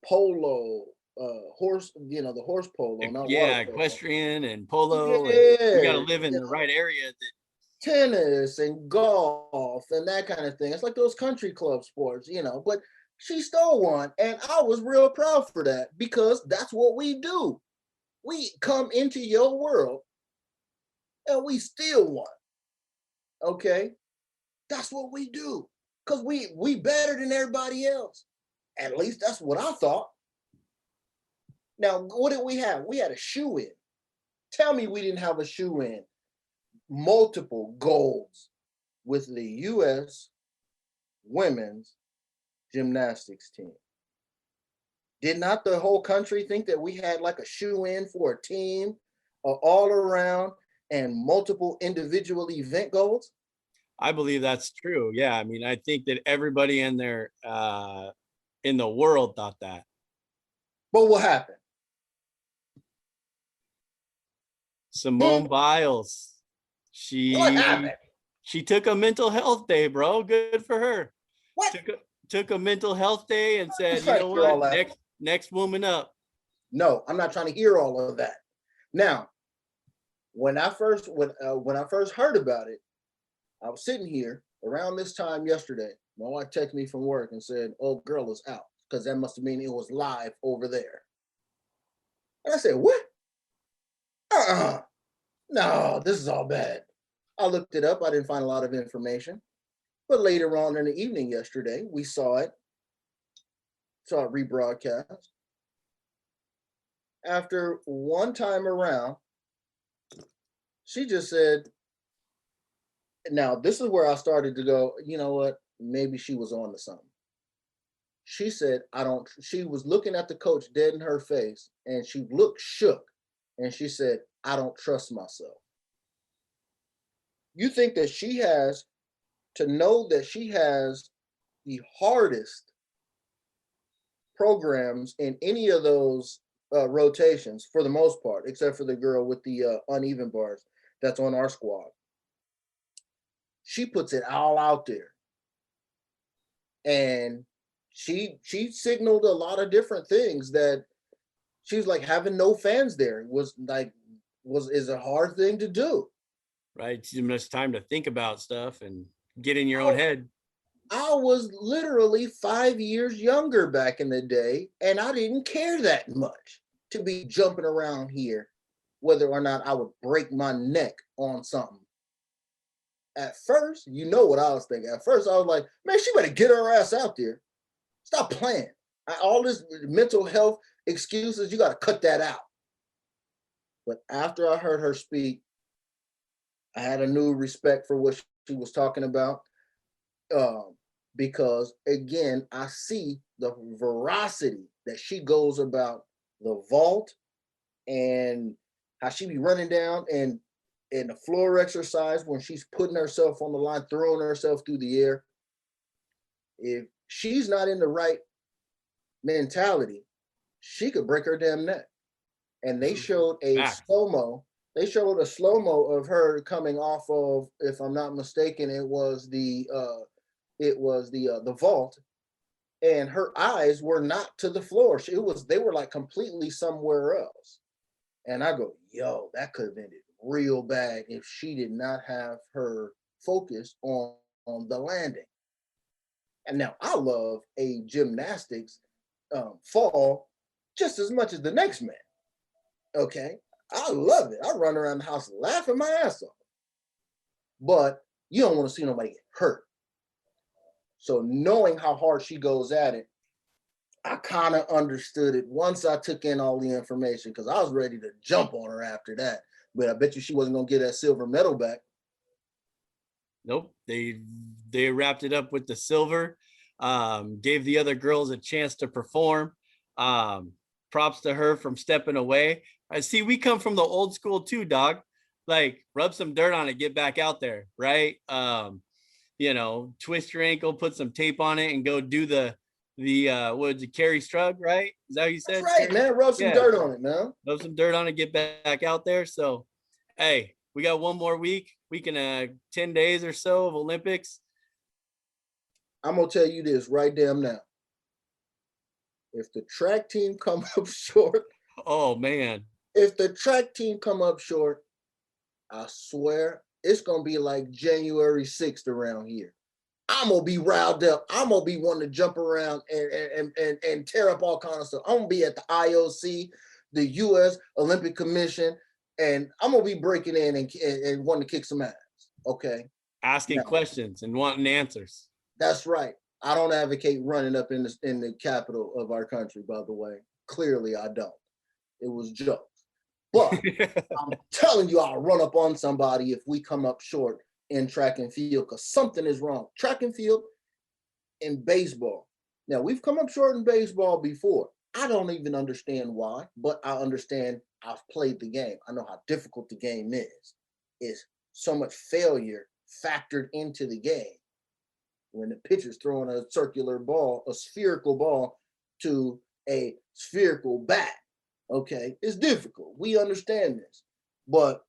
polo, horse, the horse polo. Not
yeah, equestrian and polo. Yeah. And you got to live in the right area.
Tennis and golf and that kind of thing. It's like those country club sports, but she stole one. And I was real proud for that because that's what we do. We come into your world and we steal one. Okay? That's what we do. Because we better than everybody else. At least that's what I thought. Now, what did we have? We had a shoe in. Tell me we didn't have a shoe in. Multiple golds with the U.S. women's gymnastics team. Did not the whole country think that we had like a shoe in for a team all around and multiple individual event golds?
I believe that's true. Yeah. I mean, I think that everybody in there in the world thought that.
But what happened?
Simone Biles.
What happened?
She took a mental health day, bro. Good for her.
What?
Took a mental hehealth day and said, you know what? Next woman up.
No, I'm not trying to hear all of that. Now, when I first heard about it, I was sitting here around this time yesterday. My wife texted me from work and said, "Oh, girl is out," because that must have mean it was live over there. And I said, "What? No, this is all bad." I looked it up. I didn't find a lot of information. But later on in the evening yesterday, we saw it rebroadcast. After one time around, she just said, now this is where I started to go, you know what? Maybe she was on to something. She said, she was looking at the coach dead in her face and she looked shook. And she said, "I don't trust myself." You think that she has to know that she has the hardest programs in any of those rotations for the most part, except for the girl with the uneven bars that's on our squad. She puts it all out there. And she signaled a lot of different things that she was like having no fans there is a hard thing to do.
Right. Too much time to think about stuff and get in your own head.
I was literally 5 years younger back in the day, and I didn't care that much to be jumping around here, whether or not I would break my neck on something. At first, you know what I was thinking. At first, I was like, man, she better get her ass out there. Stop playing. All this mental health excuses, you got to cut that out. But after I heard her speak, I had a new respect for what she was talking about. Because again, I see the veracity that she goes about the vault and how she be running down and in the floor exercise when she's putting herself on the line, throwing herself through the air. If she's not in the right mentality, she could break her damn neck. And they showed a slow-mo. They showed a slow-mo of her coming off of, if I'm not mistaken, it was the vault, and her eyes were not to the floor. They were like completely somewhere else. And I go, yo, that could have ended real bad if she did not have her focus on the landing. And now I love a gymnastics fall just as much as the next man. Okay, I love it. I run around the house laughing my ass off. But you don't want to see nobody get hurt. So knowing how hard she goes at it, I kind of understood it once I took in all the information, because I was ready to jump on her after that. But I bet you she wasn't going to get that silver medal back.
Nope. They wrapped it up with the silver, gave the other girls a chance to perform. Props to her from stepping away. I see we come from the old school too, dog. Like, rub some dirt on it, get back out there, right? Twist your ankle, put some tape on it, and go do the carry strug, right? Is that what you said?
That's right, man. Rub some dirt on it, man.
Rub some dirt on it, get back out there. So, hey, we got one more week and 10 days or so of Olympics.
I'm gonna tell you this right damn now. If the track team come up short,
oh man.
If the track team come up short, I swear it's gonna be like January 6th around here. I'm gonna be riled up. I'm gonna be wanting to jump around and tear up all kinds of stuff. I'm gonna be at the IOC, the U.S. Olympic Commission, and I'm gonna be breaking in and wanting to kick some ass. Okay,
asking questions and wanting answers.
That's right. I don't advocate running up in the capital of our country. By the way, clearly I don't. It was jokes. But I'm telling you, I'll run up on somebody if we come up short in track and field, because something is wrong. Track and field and baseball. Now, we've come up short in baseball before. I don't even understand why, but I understand. I've played the game. I know how difficult the game is. It's so much failure factored into the game. When the pitcher's throwing a circular ball, a spherical ball to a spherical bat. Okay, it's difficult. We understand this. But,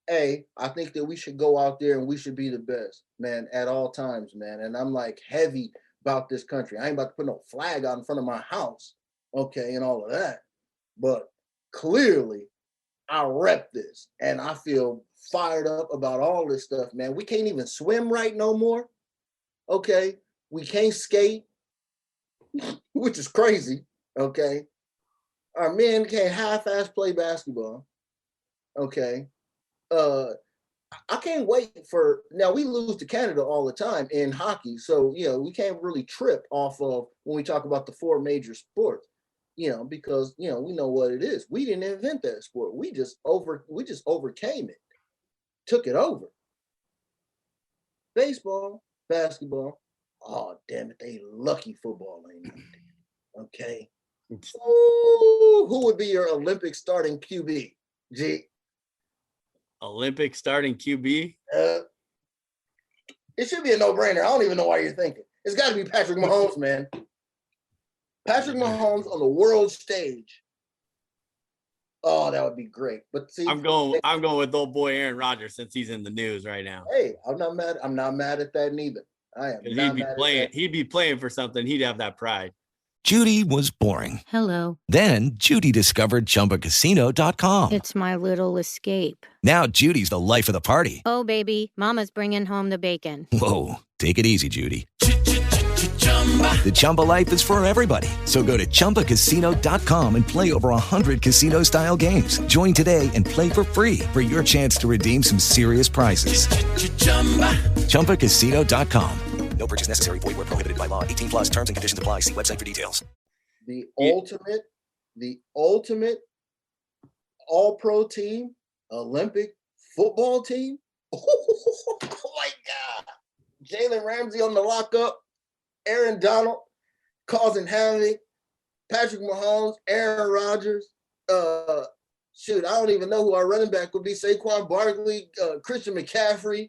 I think that we should go out there and we should be the best, man, at all times, man. And I'm like heavy about this country. I ain't about to put no flag out in front of my house, okay, and all of that. But clearly, I rep this, and I feel fired up about all this stuff, man. We can't even swim right no more, okay? We can't skate, which is crazy, okay? Our men can't half-ass play basketball. Okay. I can't wait for, now we lose to Canada all the time in hockey. So, we can't really trip off of when we talk about the four major sports, because, we know what it is. We didn't invent that sport. We just overcame it, took it over. Baseball, basketball, oh, damn it. They lucky football ain't nothing. Okay. Ooh, who would be your Olympic starting QB? G.
Olympic starting QB?
It should be a no-brainer. I don't even know why you're thinking. It's got to be Patrick Mahomes, man. Patrick Mahomes on the world stage. Oh, that would be great. But see,
I'm going with old boy Aaron Rodgers since he's in the news right now.
Hey, I'm not mad at that neither. I am
Because
not mad at that.
he'd be playing for something. He'd have that pride.
Judy was boring.
Hello.
Then Judy discovered ChumbaCasino.com.
It's my little escape.
Now Judy's the life of the party.
Oh, baby, mama's bringing home the bacon.
Whoa, take it easy, Judy. The Chumba life is for everybody. So go to ChumbaCasino.com and play over 100 casino-style games. Join today and play for free for your chance to redeem some serious prizes. ChumbaCasino.com. No purchase necessary. Void where prohibited by law. 18 plus terms and conditions apply. See website for details.
The ultimate all-pro team, Olympic football team. Oh my God. Jalen Ramsey on the lockup, Aaron Donald causing havoc, Patrick Mahomes, Aaron Rodgers. Shoot, I don't even know who our running back would be. Saquon Barkley, Christian McCaffrey.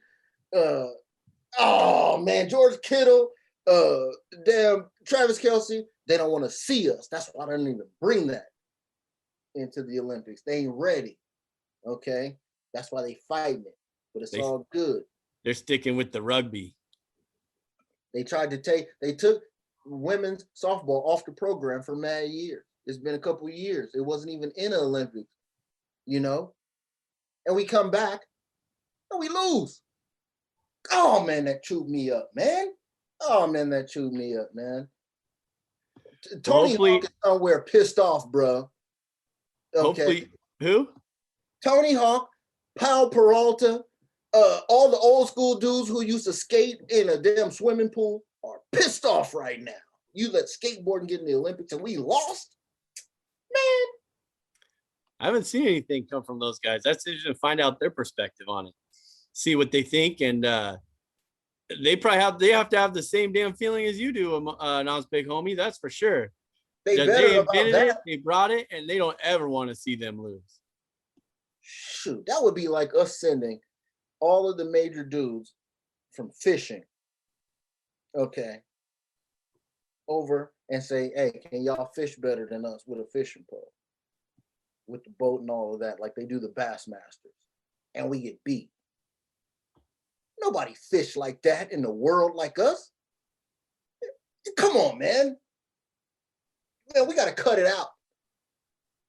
Oh man, George Kittle, damn Travis Kelce. They don't want to see us. That's why I don't even bring that into the Olympics. They ain't ready. Okay, that's why they fighting it. But it's all good.
They're sticking with the rugby.
They took women's softball off the program for mad years. It's been a couple of years. It wasn't even in the Olympics, and we come back and we lose. Oh man, that chewed me up, man. Tony Hawk is somewhere pissed off, bro. Okay.
Hopefully, who?
Tony Hawk, Powell Peralta, all the old school dudes who used to skate in a damn swimming pool are pissed off right now. You let skateboarding get in the Olympics and we lost? Man.
I haven't seen anything come from those guys. That's interesting to find out their perspective on it. See what they think, and they have to have the same damn feeling as you do, Nas Big Homie. That's for sure. They invented it, they brought it, and they don't ever want to see them lose.
Shoot, that would be like us sending all of the major dudes from fishing, over and say, hey, can y'all fish better than us with a fishing pole, with the boat and all of that, like they do the Bassmasters, and we get beat. Nobody fish like that in the world like us. Come on, man. Man, we got to cut it out.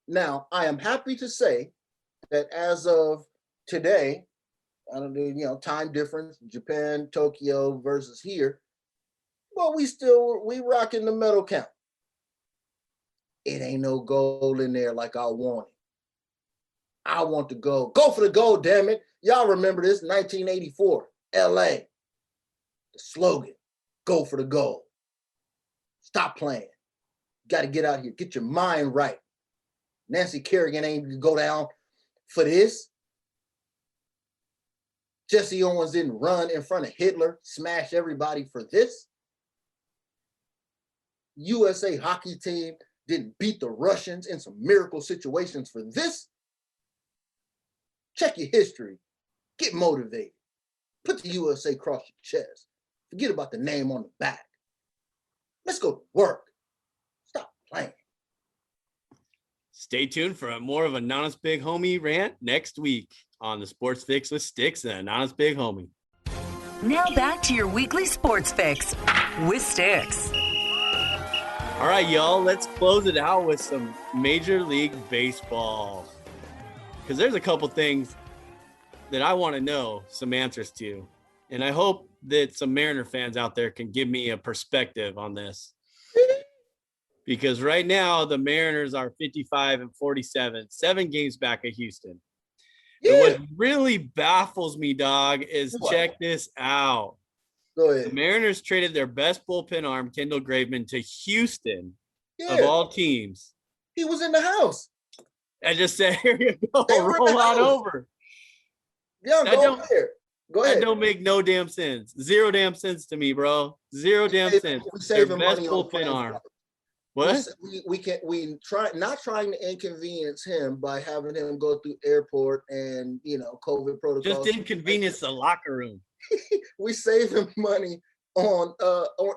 Now, I am happy to say that as of today, I don't know, time difference, Japan, Tokyo versus here, but we rocking the medal count. It ain't no gold in there like I want it. I want the gold. Go for the gold, damn it. Y'all remember this, 1984. LA, the slogan, go for the gold. Stop playing. Got to get out here. Get your mind right. Nancy Kerrigan ain't going to go down for this. Jesse Owens didn't run in front of Hitler, smash everybody for this. USA hockey team didn't beat the Russians in some miracle situations for this. Check your history. Get motivated. Put the USA across your chest. Forget about the name on the back. Let's go to work. Stop playing.
Stay tuned for more of an Honest Big Homie rant next week on the Sports Fix with Stix and Honest Big Homie.
Now back to your weekly Sports Fix with Stix.
All right, y'all, let's close it out with some Major League Baseball. Because there's a couple things that I want to know some answers to. And I hope that some Mariner fans out there can give me a perspective on this. Because right now, the Mariners are 55-47, 7 games back at Houston. Yeah. And what really baffles me, dog, is check this out.
Go ahead.
The Mariners traded their best bullpen arm, Kendall Graveman, to Houston, of all teams.
He was in the house.
I just said, here you go, roll on over.
Yeah, go ahead.
That don't make no damn sense. Zero damn sense to me, bro. Zero damn sense.
We saving
best
money
bullpen
on
arm. What?
We try not trying to inconvenience him by having him go through airport and COVID protocols.
Just inconvenience the locker room.
We save him money on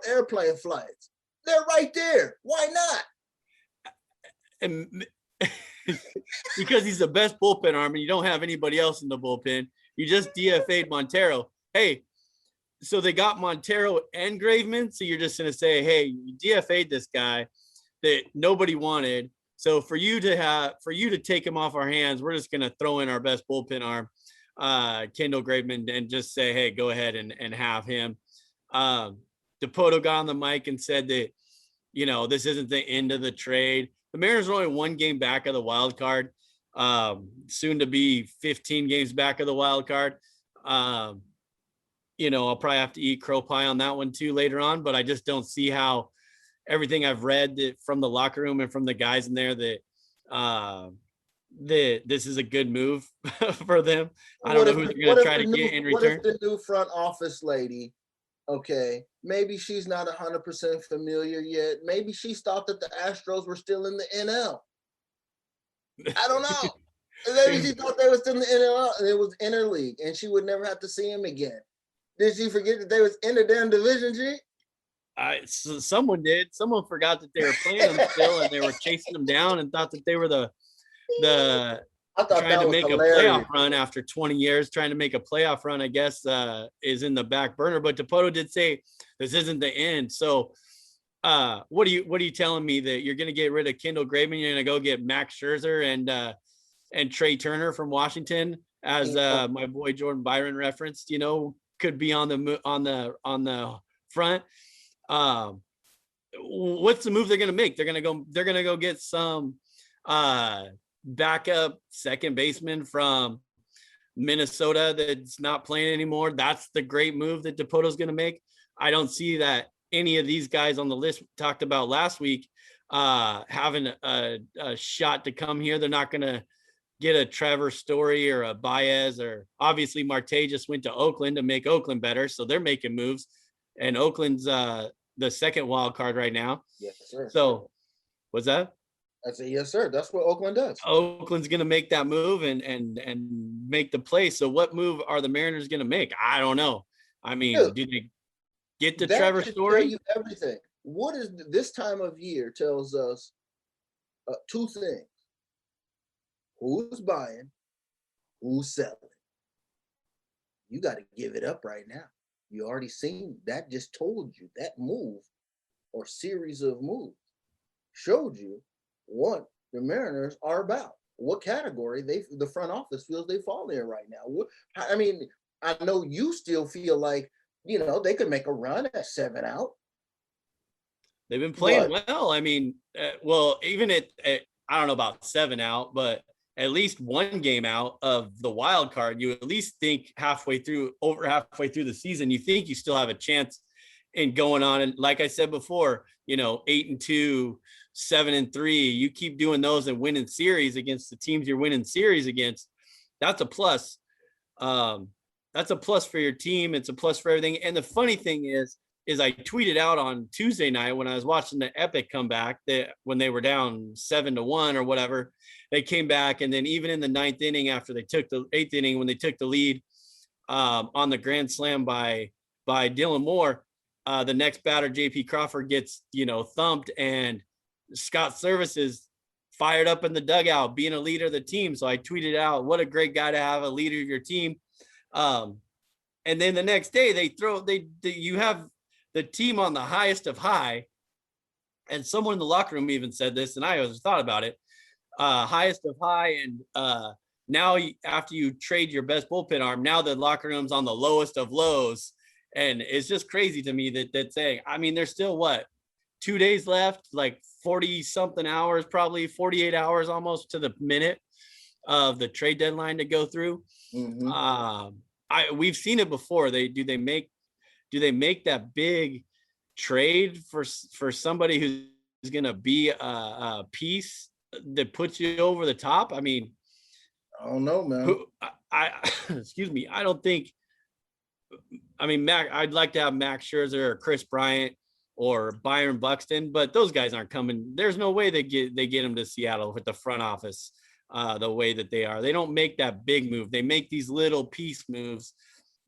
airplane flights. They're right there. Why not?
And because he's the best bullpen arm and you don't have anybody else in the bullpen. You just DFA'd Montero. Hey, so they got Montero and Graveman. So you're just going to say, hey, you DFA'd this guy that nobody wanted. So for you to take him off our hands, we're just going to throw in our best bullpen arm, Kendall Graveman, and just say, hey, go ahead and have him. DePoto got on the mic and said that, this isn't the end of the trade. The Mariners are only 1 game back of the wild card, soon to be 15 games back of the wild card. I'll probably have to eat crow pie on that one too later on, but I just don't see how everything I've read from the locker room and from the guys in there that this is a good move for them. I don't know who they're going to try to get in return.
What if the new front office lady, okay, maybe she's not 100% familiar yet. Maybe she thought that the Astros were still in the NL. I don't know. Maybe she thought they were still in the NL and it was interleague and she would never have to see him again. Did she forget that they was in the damn division, G?
Someone did. Someone forgot that they were playing them still and they were chasing them down and thought that they were trying to make hilarious. A playoff run after 20 years. Trying to make a playoff run, I guess, is in the back burner. But DePoto did say this isn't the end. So what are you telling me, that you're going to get rid of Kendall Graveman? You're going to go get Max Scherzer and Trey Turner from Washington, as my boy Jordan Byron referenced, could be on the front. What's the move they're going to make? They're going to go get some backup second baseman from Minnesota that's not playing anymore. That's the great move that DePoto's going to make. I don't see that any of these guys on the list talked about last week having a shot to come here. They're not going to get a Trevor Story or a Baez, or obviously Marte just went to Oakland to make Oakland better. So they're making moves, and Oakland's the second wild card right now.
Yes, sir.
So what's that?
I say, yes, sir. That's what Oakland does.
Oakland's going to make that move and make the play. So what move are the Mariners going to make? I don't know. I mean, do they get the Trevor Story?
Tell you everything. What is this time of year tells us two things: who's buying, who's selling. You got to give it up right now. You already seen that. Just told you that move or series of moves showed you what the Mariners are about, what category the front office feels they fall in right now. I mean, I know you still feel like, they could make a run at 7 out.
They've been playing well. I mean, even at I don't know about 7 out, but at least 1 game out of the wild card, you at least think over halfway through the season, you think you still have a chance in going on. And like I said before, 8-2, 7-3, you keep doing those and winning series against the teams you're winning series against. That's a plus. That's a plus for your team. It's a plus for everything. And the funny thing is I tweeted out on Tuesday night when I was watching the epic comeback that when they were down 7-1 or whatever, they came back. And then even in the 9th inning, after they took the 8th inning, when they took the lead on the grand slam by Dylan Moore, the next batter, JP Crawford, gets, thumped, and Scott Service is fired up in the dugout, being a leader of the team. So I tweeted out, what a great guy to have, a leader of your team. And then the next day you have the team on the highest of high. And someone in the locker room even said this, and I always thought about it, highest of high. And now after you trade your best bullpen arm, now the locker room's on the lowest of lows. And it's just crazy to me that saying, I mean, there's still 2 days left, like 40 something hours, probably 48 hours almost to the minute of the trade deadline to go through. Mm-hmm. We've seen it before. Do they make that big trade for somebody who's going to be a piece that puts you over the top? I mean,
I don't know, man.
Excuse me. I don't think. I mean, I'd like to have Max Scherzer or Chris Bryant or Byron Buxton, but those guys aren't coming. There's no way they get them to Seattle with the front office the way that they are. They don't make that big move. They make these little piece moves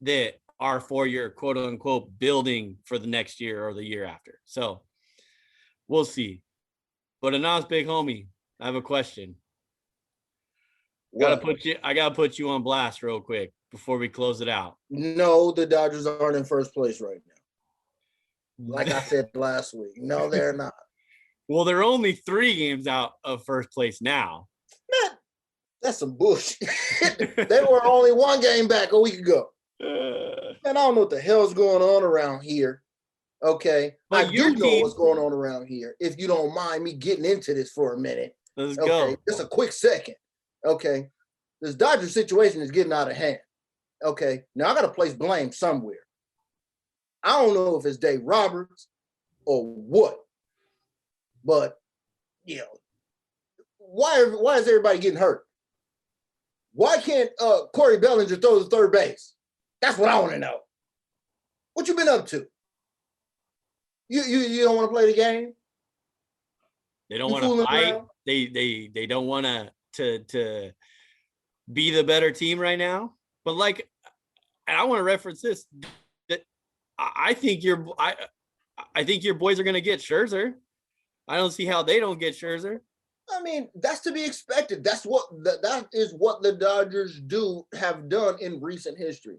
that are for your quote unquote building for the next year or the year after. So we'll see. But Anaz, big homie, I have a question. I gotta put you on blast real quick. before we close it out?
No, the Dodgers aren't in first place right now. Like I said last week. No, they're not.
Well, they're only 3 games out of first place now.
Man, that's some bullshit. They were only 1 game back a week ago. Man, I don't know what the hell's going on around here. Okay.
But
I do know what's going on around here. If you don't mind me getting into this for a minute.
Let's go.
Just a quick second. Okay. This Dodger situation is getting out of hand. Okay. Now I got to place blame somewhere. I don't know if it's Dave Roberts or what, but why is everybody getting hurt? Why can't Corey Bellinger throw to third base? That's what I want to know. What you been up to? You don't want to play the game?
They don't want to fight. Around? They don't want to be the better team right now. But like, and I want to reference this. That I think your boys are going to get Scherzer. I don't see how they don't get Scherzer.
I mean, that's to be expected. That is what the Dodgers have done in recent history.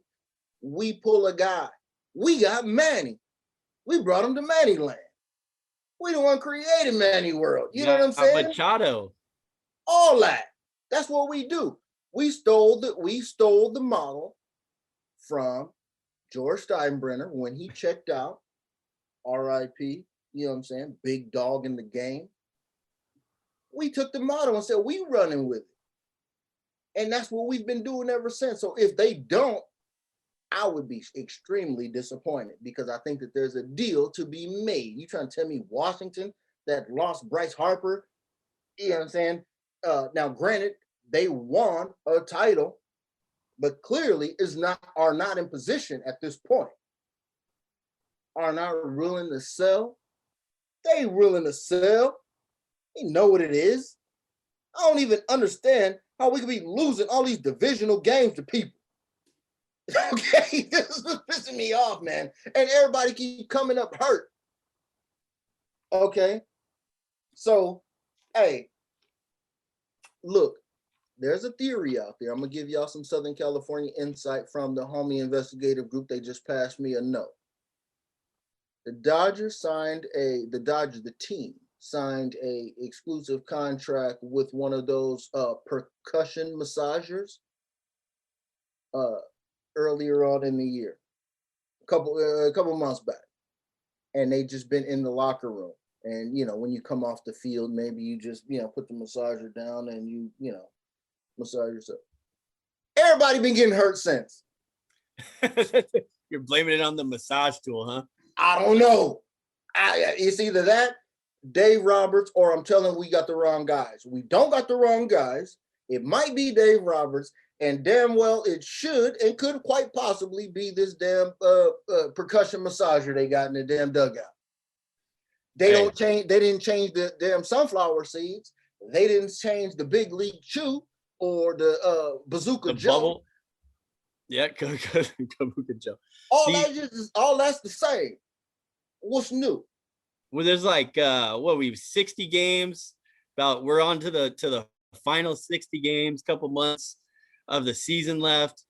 We pull a guy. We got Manny. We brought him to Manny Land. We the one created Manny World. You know what I'm saying?
Machado.
All that. That's what we do. We stole the model from George Steinbrenner when he checked out. R.I.P. You know what I'm saying? Big dog in the game. We took the model and said, we running with it. And that's what we've been doing ever since. So if they don't, I would be extremely disappointed because I think that there's a deal to be made. You trying to tell me Washington that lost Bryce Harper, you know what I'm saying? Now, granted, they won a title, but clearly are not in position at this point. Are not willing to sell. They willing to sell. They know what it is. I don't even understand how we could be losing all these divisional games to people. Okay, this is pissing me off, man. And everybody keep coming up hurt. Okay, so, hey, look, there's a theory out there. I'm going to give y'all some Southern California insight from the homie investigative group. They just passed me a note. The team signed a exclusive contract with one of those percussion massagers earlier on in the year, a couple months back, and they just been in the locker room. And when you come off the field, maybe you just put the massager down and you massage yourself. Everybody been getting hurt since.
You're blaming it on the massage tool, huh?
I don't know. It's either that, Dave Roberts, or I'm telling we got the wrong guys. We don't got the wrong guys. It might be Dave Roberts, and damn well it should and could quite possibly be this damn percussion massager they got in the damn dugout. They didn't change the damn sunflower seeds. They didn't change the big league chew or the Bazooka Joe. Bubble.
Yeah, Bazooka Joe.
All that's the same. What's new?
Well, there's like we've 60 games. We're on to the final 60 games, couple months of the season left.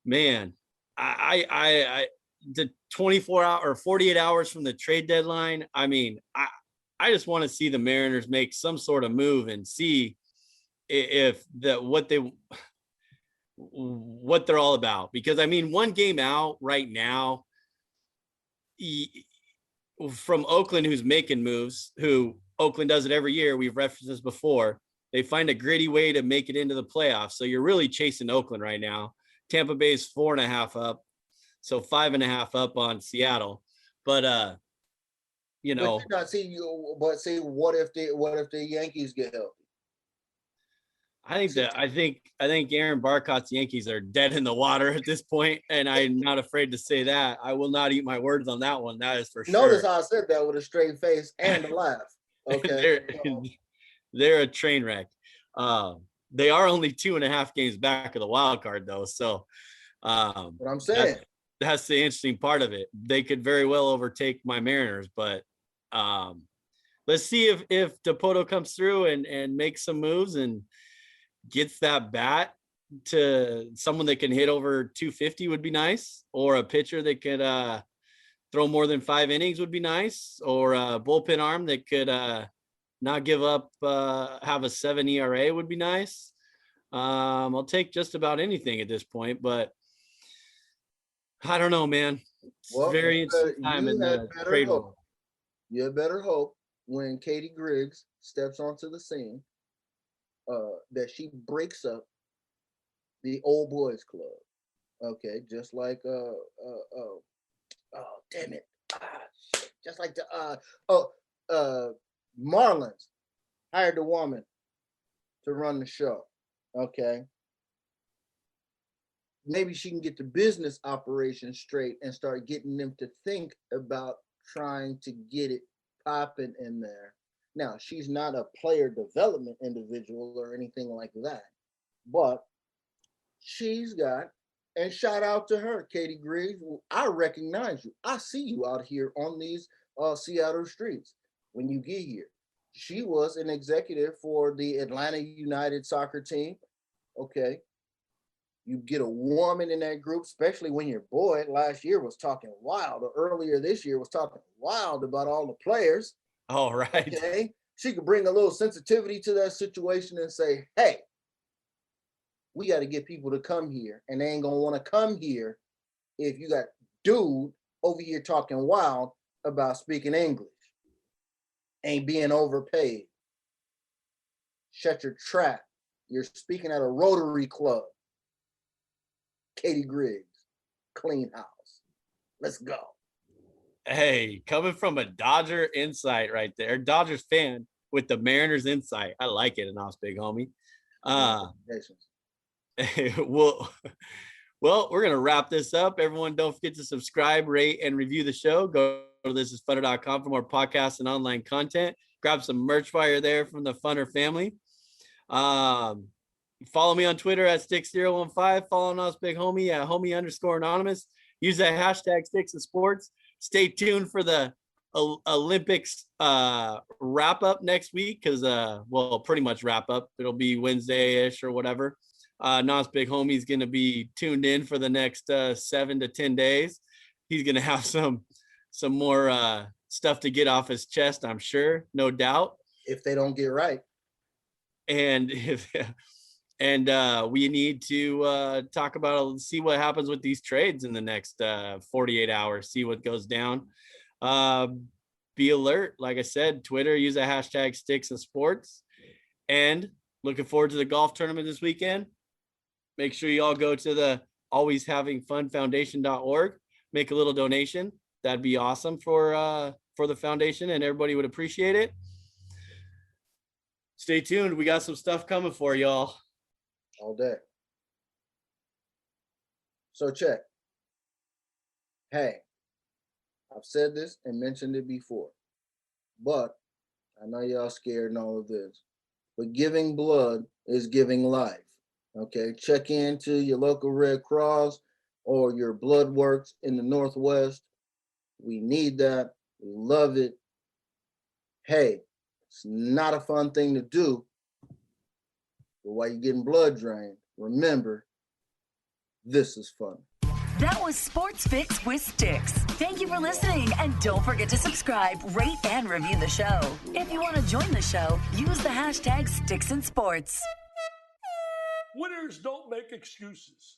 Man, I the 24 hour or 48 hours from the trade deadline. I mean, I just want to see the Mariners make some sort of move and see if what they're all about. Because I mean, 1 game out right now from Oakland, who's making moves, who Oakland does it every year. We've referenced this before. They find a gritty way to make it into the playoffs. So you're really chasing Oakland right now. Tampa Bay's 4.5 up. So 5.5 up on Seattle. But
But see, what if the Yankees get healthy?
I think Aaron Barcott's Yankees are dead in the water at this point, and I'm not afraid to say that. I will not eat my words on that one. That is for sure.
Notice how I said that with a straight face and a laugh. Okay,
they're a train wreck. They are only 2.5 games back of the wild card, though. So,
what I'm saying,
that's the interesting part of it. They could very well overtake my Mariners, but let's see if Dipoto comes through and makes some moves and gets that bat to someone that can hit over 250 would be nice, or a pitcher that could throw more than 5 innings would be nice, or a bullpen arm that could not give up, have a 7 ERA would be nice. I'll take just about anything at this point, but I don't know, man. It's very interesting time in the trade world.
You had better hope when Katie Griggs steps onto the scene that she breaks up the old boys club. Okay, just like oh damn it. Shit. Just like the Marlins hired a woman to run the show. Okay. Maybe she can get the business operation straight and start getting them to think about trying to get it popping in there. Now, she's not a player development individual or anything like that, but she's got, and shout out to her, Katie Griggs. I recognize you. I see you out here on these Seattle streets when you get here. She was an executive for the Atlanta United soccer team. Okay. You get a woman in that group, especially when your boy last year was talking wild, or earlier this year was talking wild about all the players.
All right.
Okay. She could bring a little sensitivity to that situation and say, hey, we got to get people to come here, and they ain't going to want to come here if you got dude over here talking wild about speaking English, ain't being overpaid. Shut your trap. You're speaking at a Rotary Club. Katie Griggs, clean house. Let's go.
Hey, coming from a Dodger insight right there, Dodgers fan with the Mariners insight. I like it, Anas, big homie. Well, we're gonna wrap this up. Everyone, don't forget to subscribe, rate, and review the show. Go to thisisfunner.com for more podcasts and online content. Grab some merch while you're there from the Funner family. Follow me on Twitter at Stix015. Follow us, big homie, at homie_anonymous. Use that hashtag Stix and Sports. Stay tuned for the Olympics wrap up next week, because pretty much wrap up. It'll be Wednesday-ish or whatever. Nas big homie's going to be tuned in for the next 7 to 10 days. He's going to have some more stuff to get off his chest, I'm sure, no doubt.
If they don't get right.
And we need to talk about, see what happens with these trades in the next 48 hours, see what goes down. Be alert. Like I said, Twitter, use the hashtag Stix and Sports. And looking forward to the golf tournament this weekend. Make sure you all go to the alwayshavingfunfoundation.org, make a little donation. That'd be awesome for the foundation, and everybody would appreciate it. Stay tuned. We got some stuff coming for y'all.
All day. So check. Hey, I've said this and mentioned it before, but I know y'all scared and all of this, but giving blood is giving life. Okay, check into your local Red Cross or your Blood Works in the Northwest. We need that. We love it. Hey, it's not a fun thing to do, but while you're getting blood drained, remember, this is fun.
That was Sports Fix with Stix. Thank you for listening, and don't forget to subscribe, rate, and review the show. If you want to join the show, use the hashtag Stix and Sports.
Winners don't make excuses.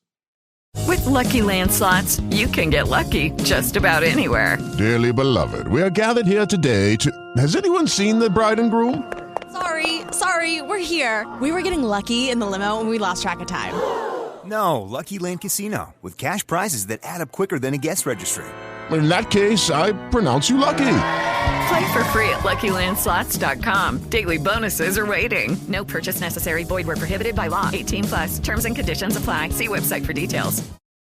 With Lucky Land Slots, you can get lucky just about anywhere.
Dearly beloved, we are gathered here today to... Has anyone seen the bride and groom?
Sorry, we're here. We were getting lucky in the limo and we lost track of time.
No, Lucky Land Casino, with cash prizes that add up quicker than a guest registry.
In that case, I pronounce you lucky.
Play for free at LuckyLandSlots.com. Daily bonuses are waiting. No purchase necessary. Void where prohibited by law. 18+. Terms and conditions apply. See website for details.